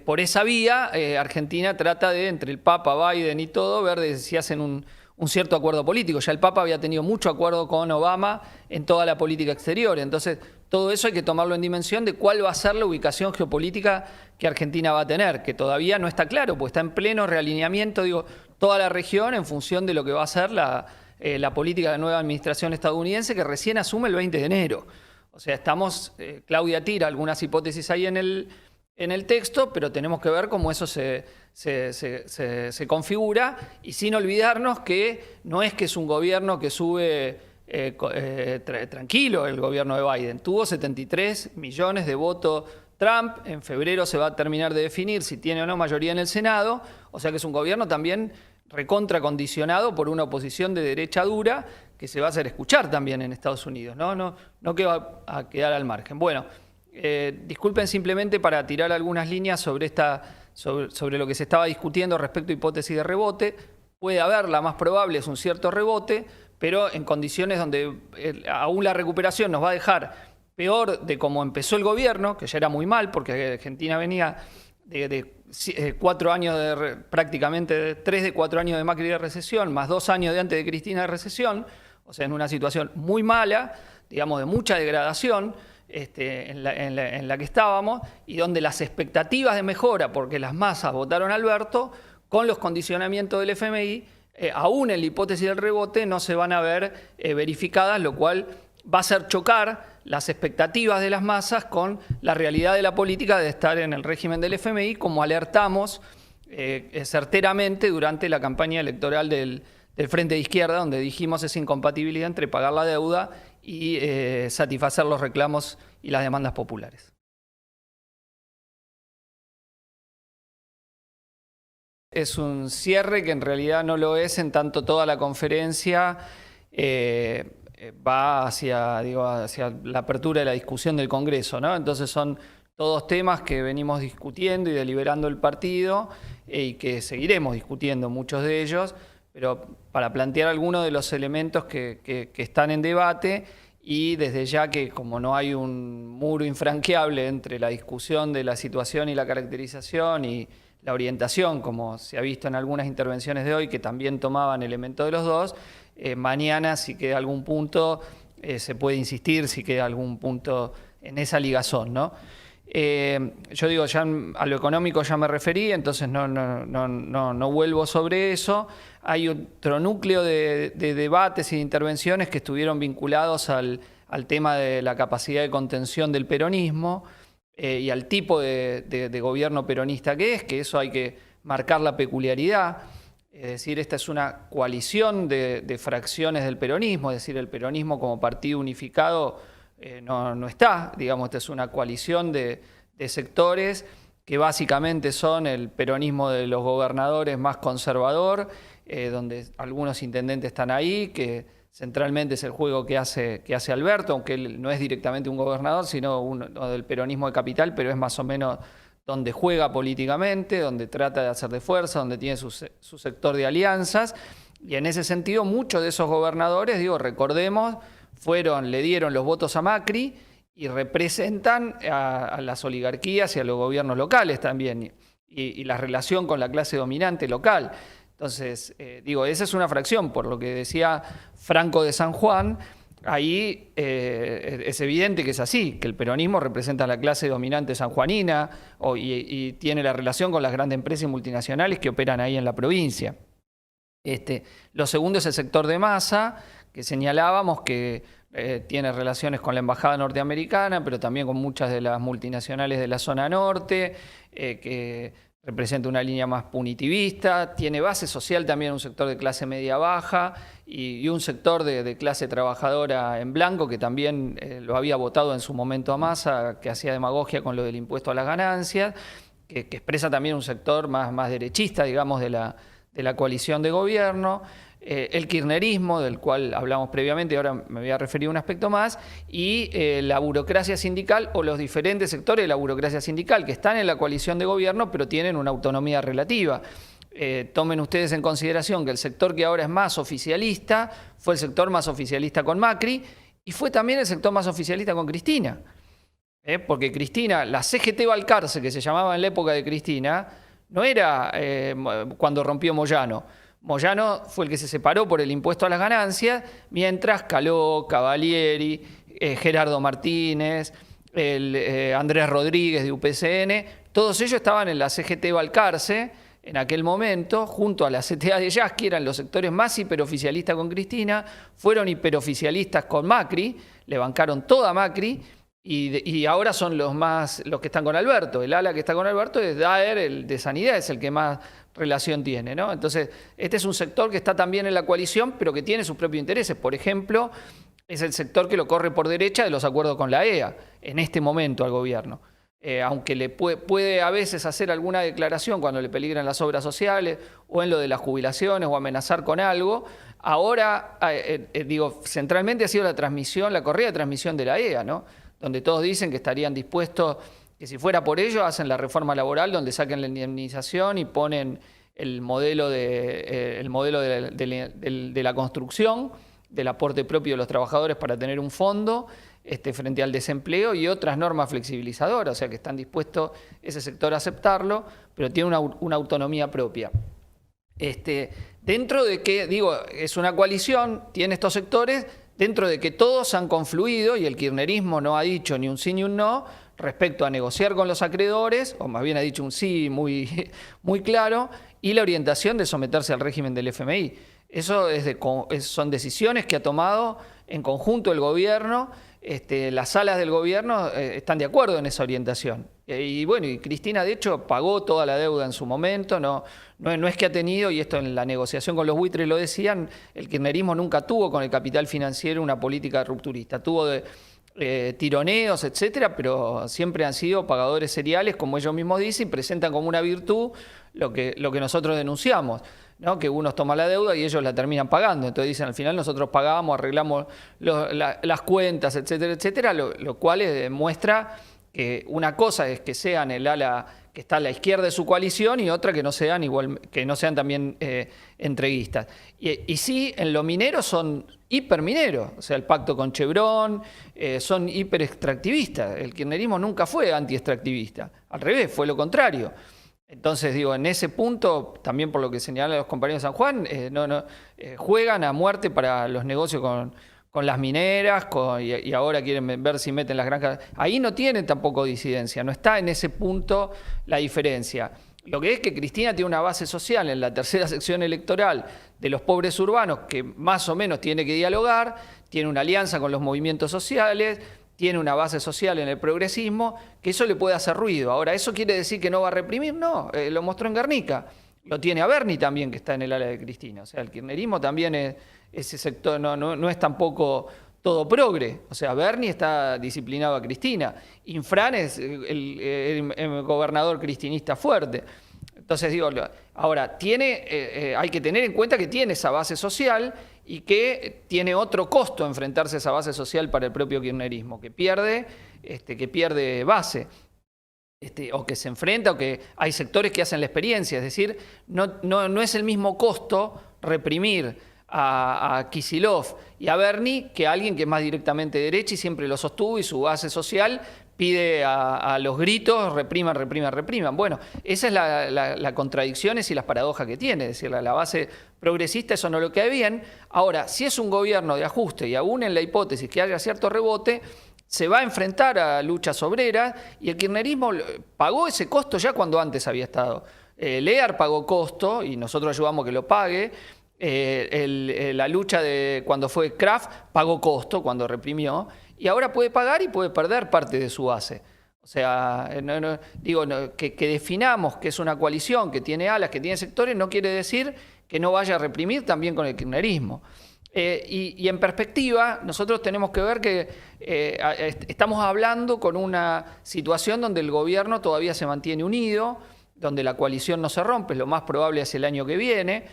por esa vía, Argentina trata de, entre el Papa, Biden y todo, ver si hacen un cierto acuerdo político. Ya el Papa había tenido mucho acuerdo con Obama en toda la política exterior. Entonces, todo eso hay que tomarlo en dimensión de cuál va a ser la ubicación geopolítica que Argentina va a tener, que todavía no está claro, pues está en pleno realineamiento, digo, toda la región en función de lo que va a ser la política de la nueva administración estadounidense, que recién asume el 20 de enero. O sea, Claudia tira algunas hipótesis ahí en el texto, pero tenemos que ver cómo eso se configura, y sin olvidarnos que no es que es un gobierno que sube tranquilo el gobierno de Biden. Tuvo 73 millones de votos Trump, en febrero se va a terminar de definir si tiene o no mayoría en el Senado, o sea que es un gobierno también recontracondicionado por una oposición de derecha dura que se va a hacer escuchar también en Estados Unidos, no que va a quedar al margen. Bueno, disculpen simplemente para tirar algunas líneas sobre lo que se estaba discutiendo respecto a hipótesis de rebote. Puede haber, la más probable es un cierto rebote, pero en condiciones donde aún la recuperación nos va a dejar peor de cómo empezó el gobierno, que ya era muy mal, porque Argentina venía de 4 años, prácticamente 3 de 4 años de Macri de recesión, más 2 años de antes de Cristina de recesión, o sea, en una situación muy mala, digamos, de mucha degradación, en la que estábamos, y donde las expectativas de mejora, porque las masas votaron a Alberto, con los condicionamientos del FMI, aún en la hipótesis del rebote, no se van a ver verificadas, lo cual va a hacer chocar las expectativas de las masas con la realidad de la política de estar en el régimen del FMI, como alertamos certeramente durante la campaña electoral del Frente de Izquierda, donde dijimos esa incompatibilidad entre pagar la deuda y satisfacer los reclamos y las demandas populares. Es un cierre que en realidad no lo es, en tanto toda la conferencia va hacia la apertura de la discusión del Congreso, ¿no? Entonces son todos temas que venimos discutiendo y deliberando el partido y que seguiremos discutiendo muchos de ellos, pero para plantear algunos de los elementos que están en debate, y desde ya que como no hay un muro infranqueable entre la discusión de la situación y la caracterización y la orientación, como se ha visto en algunas intervenciones de hoy, que también tomaban elementos de los dos, mañana, si queda algún punto, se puede insistir, si queda algún punto en esa ligazón, ¿no? Yo digo, ya a lo económico ya me referí, entonces no vuelvo sobre eso. Hay otro núcleo de debates y de intervenciones que estuvieron vinculados al tema de la capacidad de contención del peronismo y al tipo de gobierno peronista que eso hay que marcar la peculiaridad. Es decir, esta es una coalición de fracciones del peronismo, es decir, el peronismo como partido unificado no está, digamos, esta es una coalición de sectores que básicamente son el peronismo de los gobernadores más conservador, donde algunos intendentes están ahí, que centralmente es el juego que hace Alberto, aunque él no es directamente un gobernador, sino uno del peronismo de capital, pero es más o menos donde juega políticamente, donde trata de hacer de fuerza, donde tiene su sector de alianzas, y en ese sentido muchos de esos gobernadores, recordemos, le dieron los votos a Macri y representan a las oligarquías y a los gobiernos locales también, y la relación con la clase dominante local. Entonces, esa es una fracción, por lo que decía Franco de San Juan. Ahí es evidente que es así, que el peronismo representa a la clase dominante sanjuanina y tiene la relación con las grandes empresas multinacionales que operan ahí en la provincia. Lo segundo es el sector de masa, que señalábamos que tiene relaciones con la embajada norteamericana, pero también con muchas de las multinacionales de la zona norte, que representa una línea más punitivista, tiene base social también un sector de clase media-baja y un sector de clase trabajadora en blanco que también lo había votado en su momento a Massa, que hacía demagogia con lo del impuesto a las ganancias, que expresa también un sector más derechista, digamos, de la coalición de gobierno. El kirchnerismo, del cual hablamos previamente, y ahora me voy a referir a un aspecto más, y la burocracia sindical o los diferentes sectores de la burocracia sindical que están en la coalición de gobierno pero tienen una autonomía relativa. Tomen ustedes en consideración que el sector que ahora es más oficialista fue el sector más oficialista con Macri y fue también el sector más oficialista con Cristina. Porque Cristina, la CGT Balcarce, que se llamaba en la época de Cristina, no era cuando rompió Moyano. Moyano fue el que se separó por el impuesto a las ganancias, mientras Caló, Cavalieri, Gerardo Martínez, Andrés Rodríguez de UPCN, todos ellos estaban en la CGT Balcarce, en aquel momento, junto a la CTA de Yasky, eran los sectores más hiperoficialistas con Cristina, fueron hiperoficialistas con Macri, le bancaron toda a Macri, y ahora son los que están con Alberto. El ala que está con Alberto es Daer, el de Sanidad, es el que más relación tiene, ¿no? Entonces, este es un sector que está también en la coalición, pero que tiene sus propios intereses. Por ejemplo, es el sector que lo corre por derecha de los acuerdos con la EA, en este momento al gobierno. Aunque le puede a veces hacer alguna declaración cuando le peligran las obras sociales o en lo de las jubilaciones o amenazar con algo, ahora, centralmente ha sido la correa de transmisión de la EA, ¿no? Donde todos dicen que estarían dispuestos, que si fuera por ello, hacen la reforma laboral donde saquen la indemnización y ponen el modelo de la construcción, del aporte propio de los trabajadores para tener un fondo frente al desempleo y otras normas flexibilizadoras, o sea que están dispuestos ese sector a aceptarlo, pero tiene una autonomía propia. Dentro de que, es una coalición, tiene estos sectores, dentro de que todos han confluido y el kirchnerismo no ha dicho ni un sí ni un no respecto a negociar con los acreedores, o más bien ha dicho un sí muy, muy claro, y la orientación de someterse al régimen del FMI. Eso son decisiones que ha tomado en conjunto el gobierno. Las salas del gobierno están de acuerdo en esa orientación. Y Cristina, de hecho, pagó toda la deuda en su momento. No es que ha tenido, y esto en la negociación con los buitres lo decían, el kirchnerismo nunca tuvo con el capital financiero una política rupturista. Tuvo tironeos, etcétera, pero siempre han sido pagadores seriales, como ellos mismos dicen, y presentan como una virtud lo que nosotros denunciamos, ¿no? Que unos toman la deuda y ellos la terminan pagando. Entonces dicen, al final nosotros pagamos, arreglamos las cuentas, etcétera, etcétera, lo cual demuestra que una cosa es que sean el ala que está a la izquierda de su coalición y otra que no sean también entreguistas. Y sí, en lo minero son hipermineros, o sea, el pacto con Chevron, son hiperextractivistas. El kirchnerismo nunca fue antiextractivista, al revés, fue lo contrario. Entonces, en ese punto, también por lo que señalan los compañeros de San Juan, juegan a muerte para los negocios con las mineras y ahora quieren ver si meten las granjas. Ahí no tienen tampoco disidencia, no está en ese punto la diferencia. Lo que es que Cristina tiene una base social en la tercera sección electoral de los pobres urbanos que más o menos tiene que dialogar, tiene una alianza con los movimientos sociales, tiene una base social en el progresismo, que eso le puede hacer ruido. Ahora, ¿eso quiere decir que no va a reprimir? No, lo mostró en Guernica. Lo tiene a Berni también, que está en el ala de Cristina. O sea, el kirchnerismo también ese sector no es tampoco todo progre. O sea, Berni está disciplinado a Cristina. Infran es el gobernador cristinista fuerte. Entonces, ahora, hay que tener en cuenta que tiene esa base social y que tiene otro costo enfrentarse a esa base social para el propio kirchnerismo, que pierde base. O que se enfrenta, o que hay sectores que hacen la experiencia, es decir, no es el mismo costo reprimir a Kicillof y a Berni que a alguien que es más directamente derecha y siempre lo sostuvo y su base social pide a los gritos, repriman. Bueno, esa es la contradicciones y las paradojas que tiene, es decir, la base progresista eso no lo queda bien. Ahora, si es un gobierno de ajuste y aún en la hipótesis que haya cierto rebote, se va a enfrentar a luchas obreras y el kirchnerismo pagó ese costo ya cuando antes había estado. Lear pagó costo y nosotros ayudamos que lo pague. La lucha de cuando fue Kraft pagó costo cuando reprimió y ahora puede pagar y puede perder parte de su base. O sea, que definamos que es una coalición, que tiene alas, que tiene sectores, no quiere decir que no vaya a reprimir también con el kirchnerismo. Y en perspectiva, nosotros tenemos que ver que estamos hablando con una situación donde el gobierno todavía se mantiene unido, donde la coalición no se rompe, lo más probable es el año que viene,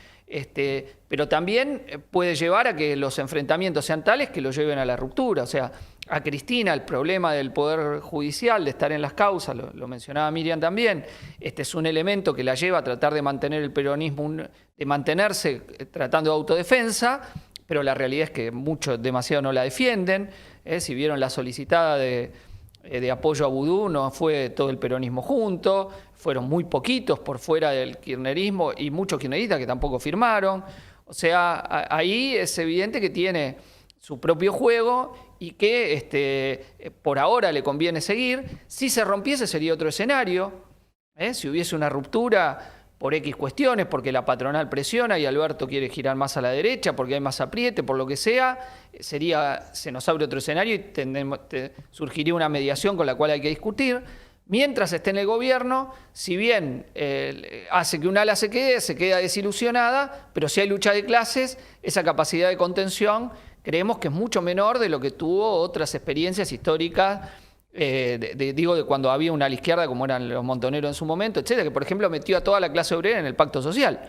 pero también puede llevar a que los enfrentamientos sean tales que lo lleven a la ruptura. O sea, a Cristina el problema del Poder Judicial, de estar en las causas, lo mencionaba Miriam también, es un elemento que la lleva a tratar de mantener el peronismo, de mantenerse tratando de autodefensa, pero la realidad es que muchos demasiado no la defienden. Si vieron la solicitada de apoyo a Vudú, no fue todo el peronismo junto, fueron muy poquitos por fuera del kirchnerismo y muchos kirchneristas que tampoco firmaron. O sea, ahí es evidente que tiene su propio juego y que por ahora le conviene seguir. Si se rompiese sería otro escenario. Si hubiese una ruptura, por X cuestiones, porque la patronal presiona y Alberto quiere girar más a la derecha, porque hay más apriete, por lo que sea, se nos abre otro escenario y surgiría una mediación con la cual hay que discutir. Mientras esté en el gobierno, si bien hace que un ala se queda desilusionada, pero si hay lucha de clases, esa capacidad de contención creemos que es mucho menor de lo que tuvo otras experiencias históricas, de cuando había una ala izquierda, como eran los Montoneros en su momento, etcétera, que por ejemplo metió a toda la clase obrera en el pacto social,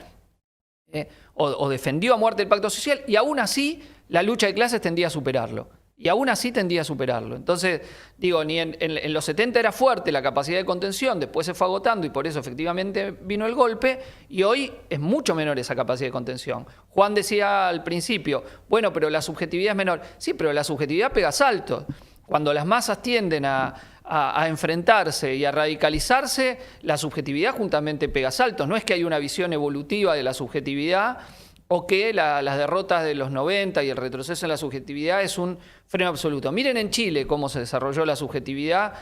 o defendió a muerte el pacto social, y aún así la lucha de clases tendía a superarlo. Y aún así tendía a superarlo. Entonces, digo, ni en los 70 era fuerte la capacidad de contención, después se fue agotando y por eso efectivamente vino el golpe, y hoy es mucho menor esa capacidad de contención. Juan decía al principio, bueno, pero la subjetividad es menor. Sí, pero la subjetividad pega saltos. Cuando las masas tienden a enfrentarse y a radicalizarse, la subjetividad juntamente pega saltos. No es que hay una visión evolutiva de la subjetividad o que las derrotas de los 90 y el retroceso en la subjetividad es un freno absoluto. Miren en Chile cómo se desarrolló la subjetividad,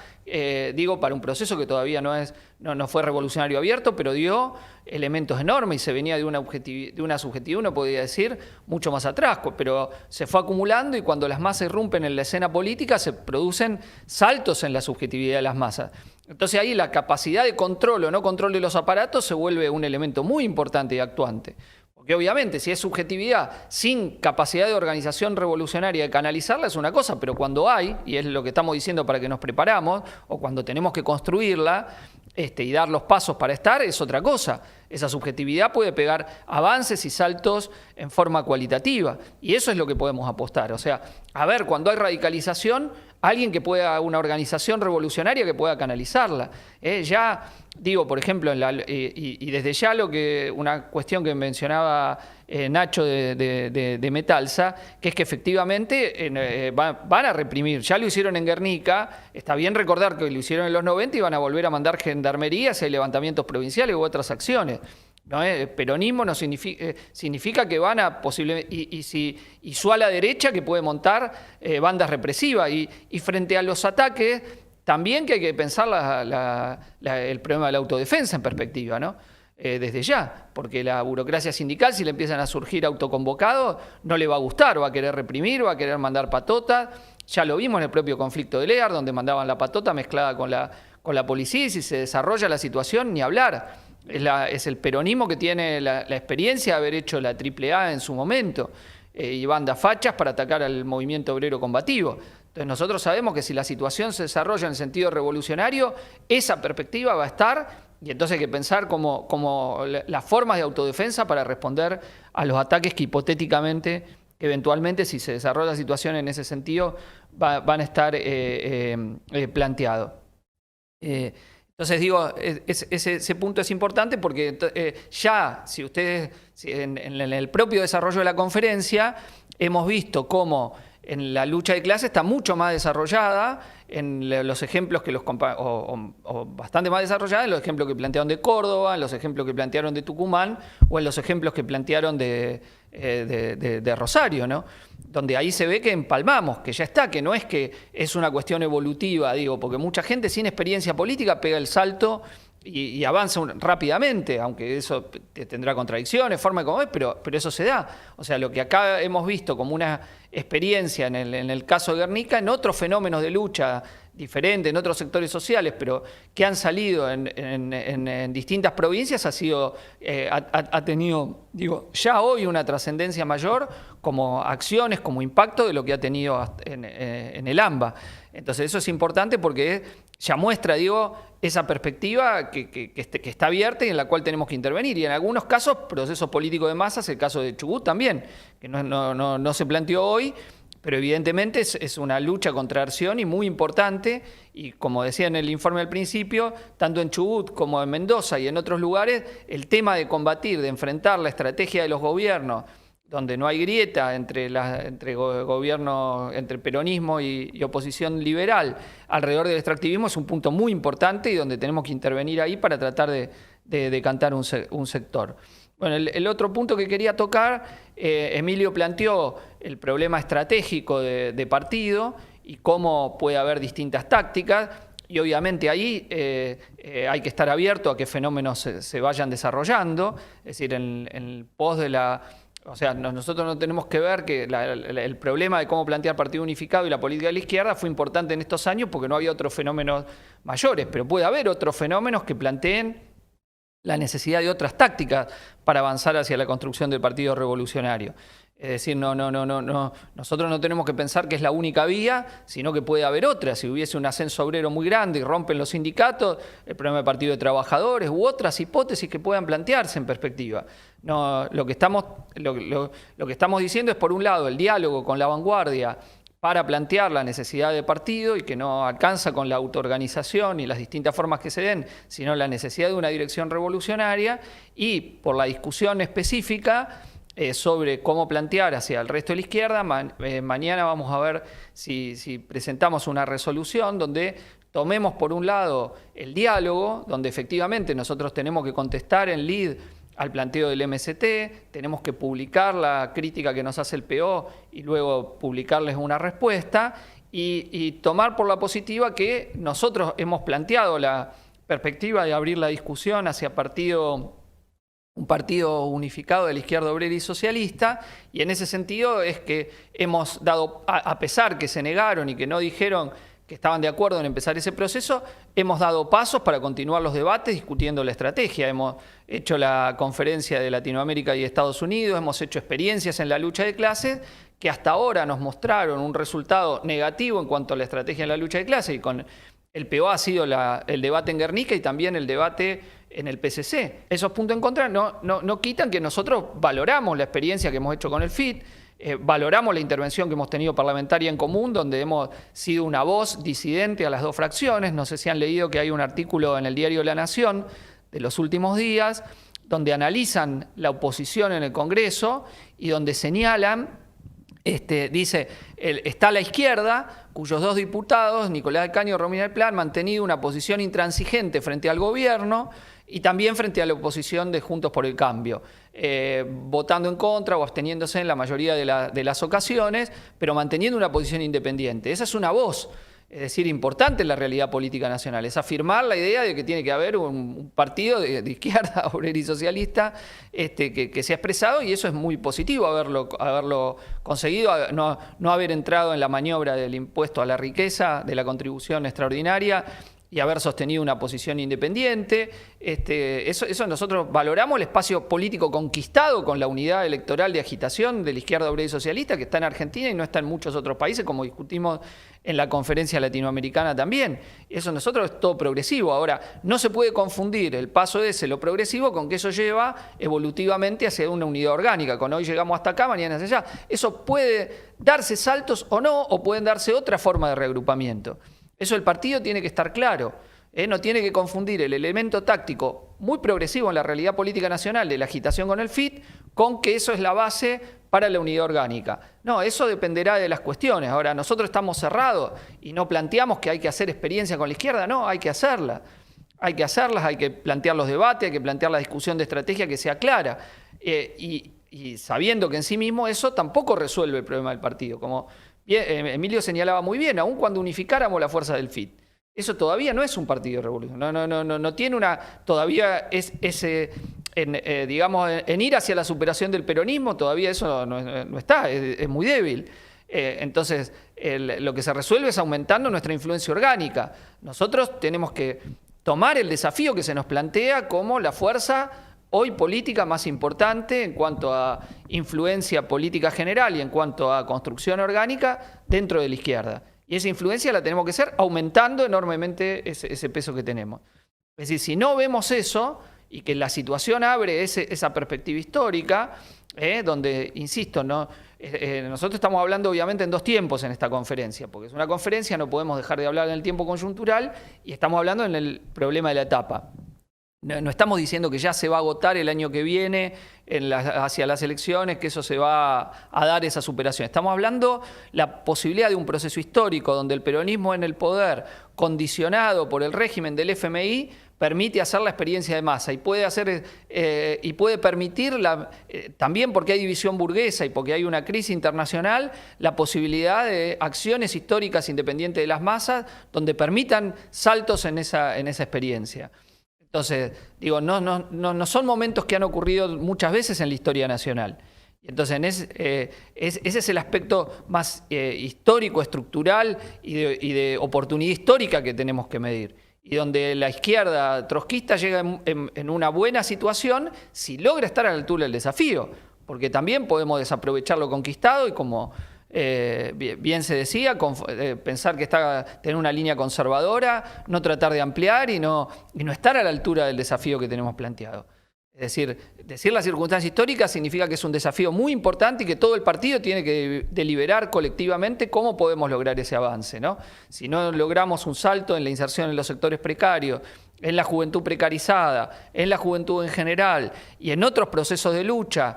para un proceso que todavía no fue revolucionario abierto, pero dio elementos enormes y se venía de una subjetividad, uno podría decir, mucho más atrás, pero se fue acumulando y cuando las masas irrumpen en la escena política se producen saltos en la subjetividad de las masas. Entonces ahí la capacidad de control o no control de los aparatos se vuelve un elemento muy importante y actuante. Porque obviamente si es subjetividad sin capacidad de organización revolucionaria de canalizarla es una cosa, pero cuando hay, y es lo que estamos diciendo para que nos preparamos, o cuando tenemos que construirla y dar los pasos para estar, es otra cosa. Esa subjetividad puede pegar avances y saltos en forma cualitativa, y eso es lo que podemos apostar. O sea, a ver, cuando hay radicalización, alguien que pueda, una organización revolucionaria que pueda canalizarla. Por ejemplo, y desde ya una cuestión que mencionaba Nacho de Metalsa, que es que efectivamente van a reprimir. Ya lo hicieron en Guernica, está bien recordar que lo hicieron en los 90 y van a volver a mandar gendarmería si hay levantamientos provinciales u otras acciones. ¿No? El peronismo no significa que van a posiblemente, y su ala derecha que puede montar bandas represivas, y frente a los ataques también que hay que pensar el problema de la autodefensa en perspectiva, ¿no? Desde ya, porque la burocracia sindical, si le empiezan a surgir autoconvocados, no le va a gustar, va a querer reprimir, va a querer mandar patotas. Ya lo vimos en el propio conflicto de Lear, donde mandaban la patota mezclada con la policía, y si se desarrolla la situación, ni hablar. Es el peronismo que tiene la experiencia de haber hecho la AAA en su momento, y bandas fachas para atacar al movimiento obrero combativo. Entonces nosotros sabemos que si la situación se desarrolla en el sentido revolucionario, esa perspectiva va a estar, y entonces hay que pensar como las formas de autodefensa para responder a los ataques que hipotéticamente, eventualmente, si se desarrolla la situación en ese sentido, van a estar planteados. Entonces ese punto es importante porque si ustedes, en el propio desarrollo de la conferencia, hemos visto cómo en la lucha de clases está mucho más desarrollada en los ejemplos o bastante más desarrollada en los ejemplos que plantearon de Córdoba, en los ejemplos que plantearon de Tucumán o en los ejemplos que plantearon de Rosario, ¿no? Donde ahí se ve que empalmamos, que ya está, que no es que es una cuestión evolutiva, porque mucha gente sin experiencia política pega el salto y avanza rápidamente, aunque eso tendrá contradicciones, forma como es, pero eso se da. O sea, lo que acá hemos visto como una experiencia en el caso de Guernica, en otros fenómenos de lucha diferentes, en otros sectores sociales, pero que han salido en distintas provincias, ha tenido, ya hoy una trascendencia mayor como acciones, como impacto de lo que ha tenido en el AMBA. Entonces eso es importante porque ya muestra, esa perspectiva que está abierta y en la cual tenemos que intervenir. Y en algunos casos, procesos políticos de masas, el caso de Chubut también, que no se planteó hoy, pero evidentemente es una lucha contra Arción y muy importante, y como decía en el informe al principio, tanto en Chubut como en Mendoza y en otros lugares, el tema de combatir, de enfrentar la estrategia de los gobiernos, donde no hay grieta entre peronismo y oposición liberal alrededor del extractivismo, es un punto muy importante y donde tenemos que intervenir ahí para tratar de decantar un sector. Bueno, el otro punto que quería tocar, Emilio planteó el problema estratégico de partido y cómo puede haber distintas tácticas. y obviamente ahí hay que estar abierto a que fenómenos se vayan desarrollando, es decir, en el pos de la... O sea, nosotros no tenemos que ver que el problema de cómo plantear partido unificado y la política de la izquierda fue importante en estos años porque no había otros fenómenos mayores, pero puede haber otros fenómenos que planteen la necesidad de otras tácticas para avanzar hacia la construcción del partido revolucionario. Es decir, nosotros no tenemos que pensar que es la única vía, sino que puede haber otra. Si hubiese un ascenso obrero muy grande y rompen los sindicatos, el problema del partido de trabajadores u otras hipótesis que puedan plantearse en perspectiva. Lo que estamos diciendo es, por un lado, el diálogo con la vanguardia para plantear la necesidad de partido y que no alcanza con la autoorganización y las distintas formas que se den, sino la necesidad de una dirección revolucionaria, y por la discusión específica sobre cómo plantear hacia el resto de la izquierda. Mañana vamos a ver si presentamos una resolución donde tomemos por un lado el diálogo, donde efectivamente nosotros tenemos que contestar en lid al planteo del MST, tenemos que publicar la crítica que nos hace el PO y luego publicarles una respuesta, y tomar por la positiva que nosotros hemos planteado la perspectiva de abrir la discusión hacia un partido unificado de la izquierda obrera y socialista, y en ese sentido es que hemos dado, a pesar que se negaron y que no dijeron que estaban de acuerdo en empezar ese proceso, hemos dado pasos para continuar los debates discutiendo la estrategia. Hemos hecho la conferencia de Latinoamérica y Estados Unidos, hemos hecho experiencias en la lucha de clases que hasta ahora nos mostraron un resultado negativo en cuanto a la estrategia en la lucha de clases, y con el PO ha sido el debate en Guernica y también el debate en el PCC. Esos puntos en contra no quitan que nosotros valoramos la experiencia que hemos hecho con el FIT, valoramos la intervención que hemos tenido parlamentaria en común, donde hemos sido una voz disidente a las dos fracciones. No sé si han leído que hay un artículo en el diario La Nación de los últimos días, donde analizan la oposición en el Congreso y donde señalan, dice, está la izquierda, cuyos dos diputados, Nicolás del Caño y Romina del Plan, han mantenido una posición intransigente frente al gobierno y también frente a la oposición de Juntos por el Cambio, votando en contra o absteniéndose en la mayoría de las ocasiones, pero manteniendo una posición independiente. Esa es una voz, es decir, importante en la realidad política nacional, es afirmar la idea de que tiene que haber un partido de izquierda, obrera y socialista, que se ha expresado, y eso es muy positivo haberlo conseguido, no haber entrado en la maniobra del impuesto a la riqueza, de la contribución extraordinaria, y haber sostenido una posición independiente. Eso nosotros valoramos el espacio político conquistado con la unidad electoral de agitación de la izquierda obrera y socialista, que está en Argentina y no está en muchos otros países, como discutimos en la conferencia latinoamericana también. Eso nosotros es todo progresivo. Ahora, no se puede confundir el paso de lo progresivo con que eso lleva evolutivamente hacia una unidad orgánica. Con hoy llegamos hasta acá, mañana hacia allá. Eso puede darse saltos o no, o pueden darse otra forma de reagrupamiento. Eso el partido tiene que estar claro, no tiene que confundir el elemento táctico muy progresivo en la realidad política nacional de la agitación con el FIT con que eso es la base para la unidad orgánica. No, eso dependerá de las cuestiones. Ahora, nosotros estamos cerrados y no planteamos que hay que hacer experiencia con la izquierda, no, hay que hacerla. Hay que hacerlas, hay que plantear los debates, hay que plantear la discusión de estrategia que sea clara. Y sabiendo que en sí mismo eso tampoco resuelve el problema del partido, como Emilio señalaba muy bien, aun cuando unificáramos la fuerza del FIT. Eso todavía no es un partido revolucionario, no tiene todavía digamos, en ir hacia la superación del peronismo, todavía eso no está, es muy débil. Entonces, lo que se resuelve es aumentando nuestra influencia orgánica. Nosotros tenemos que tomar el desafío que se nos plantea como la fuerza hoy política más importante en cuanto a influencia política general y en cuanto a construcción orgánica dentro de la izquierda. Y esa influencia la tenemos que hacer aumentando enormemente ese peso que tenemos. Es decir, si no vemos eso y que la situación abre esa perspectiva histórica, donde, insisto, nosotros estamos hablando obviamente en dos tiempos en esta conferencia, porque es una conferencia, no podemos dejar de hablar en el tiempo coyuntural y estamos hablando en el problema de la etapa. No estamos diciendo que ya se va a agotar el año que viene hacia las elecciones, que eso se va a dar esa superación. Estamos hablando la posibilidad de un proceso histórico donde el peronismo en el poder, condicionado por el régimen del FMI, permite hacer la experiencia de masa y puede permitir también, porque hay división burguesa y porque hay una crisis internacional, la posibilidad de acciones históricas independientes de las masas donde permitan saltos en esa experiencia. Entonces, digo, no son momentos que han ocurrido muchas veces en la historia nacional. Entonces, ese es el aspecto más histórico, estructural y de oportunidad histórica que tenemos que medir. Y donde la izquierda trotskista llega en una buena situación si logra estar a la altura del desafío, porque también podemos desaprovechar lo conquistado y como bien se decía, pensar que tener una línea conservadora, no tratar de ampliar y no estar a la altura del desafío que tenemos planteado. Es decir la circunstancia histórica significa que es un desafío muy importante y que todo el partido tiene que deliberar colectivamente cómo podemos lograr ese avance, ¿no? Si no logramos un salto en la inserción en los sectores precarios, en la juventud precarizada, en la juventud en general y en otros procesos de lucha,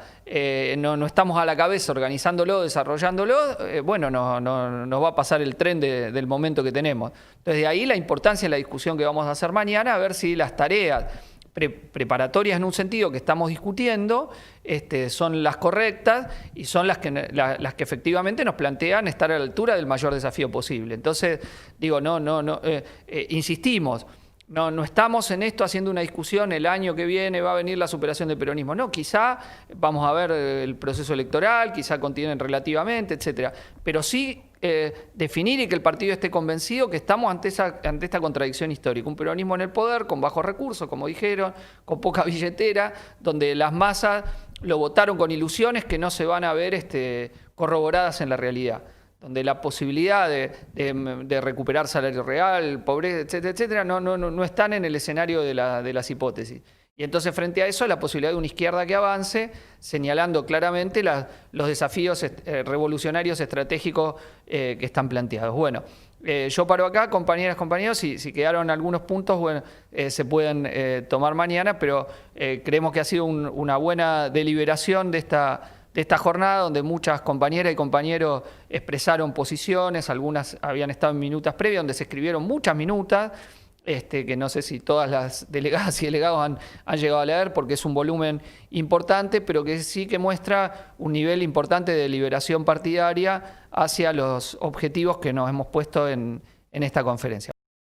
no estamos a la cabeza organizándolo, desarrollándolo, bueno, nos va a pasar el tren del momento que tenemos. Entonces, de ahí la importancia de la discusión que vamos a hacer mañana, a ver si las tareas preparatorias en un sentido que estamos discutiendo son las correctas y son las que efectivamente nos plantean estar a la altura del mayor desafío posible. Entonces, digo, insistimos, no estamos en esto haciendo una discusión, el año que viene va a venir la superación del peronismo. No, quizá vamos a ver el proceso electoral, quizá continúen relativamente, etcétera. Pero sí definir y que el partido esté convencido que estamos ante esta contradicción histórica. Un peronismo en el poder, con bajos recursos, como dijeron, con poca billetera, donde las masas lo votaron con ilusiones que no se van a ver corroboradas en la realidad, donde la posibilidad de recuperar salario real, pobreza, etcétera, etcétera, no están en el escenario de las hipótesis. Y entonces, frente a eso, la posibilidad de una izquierda que avance, señalando claramente los desafíos revolucionarios estratégicos que están planteados. Bueno, yo paro acá, compañeras, compañeros, si quedaron algunos puntos, bueno, se pueden tomar mañana, pero creemos que ha sido una buena deliberación de esta jornada, donde muchas compañeras y compañeros expresaron posiciones, algunas habían estado en minutas previas, donde se escribieron muchas minutas, que no sé si todas las delegadas y delegados han llegado a leer, porque es un volumen importante, pero que sí que muestra un nivel importante de deliberación partidaria hacia los objetivos que nos hemos puesto en esta conferencia.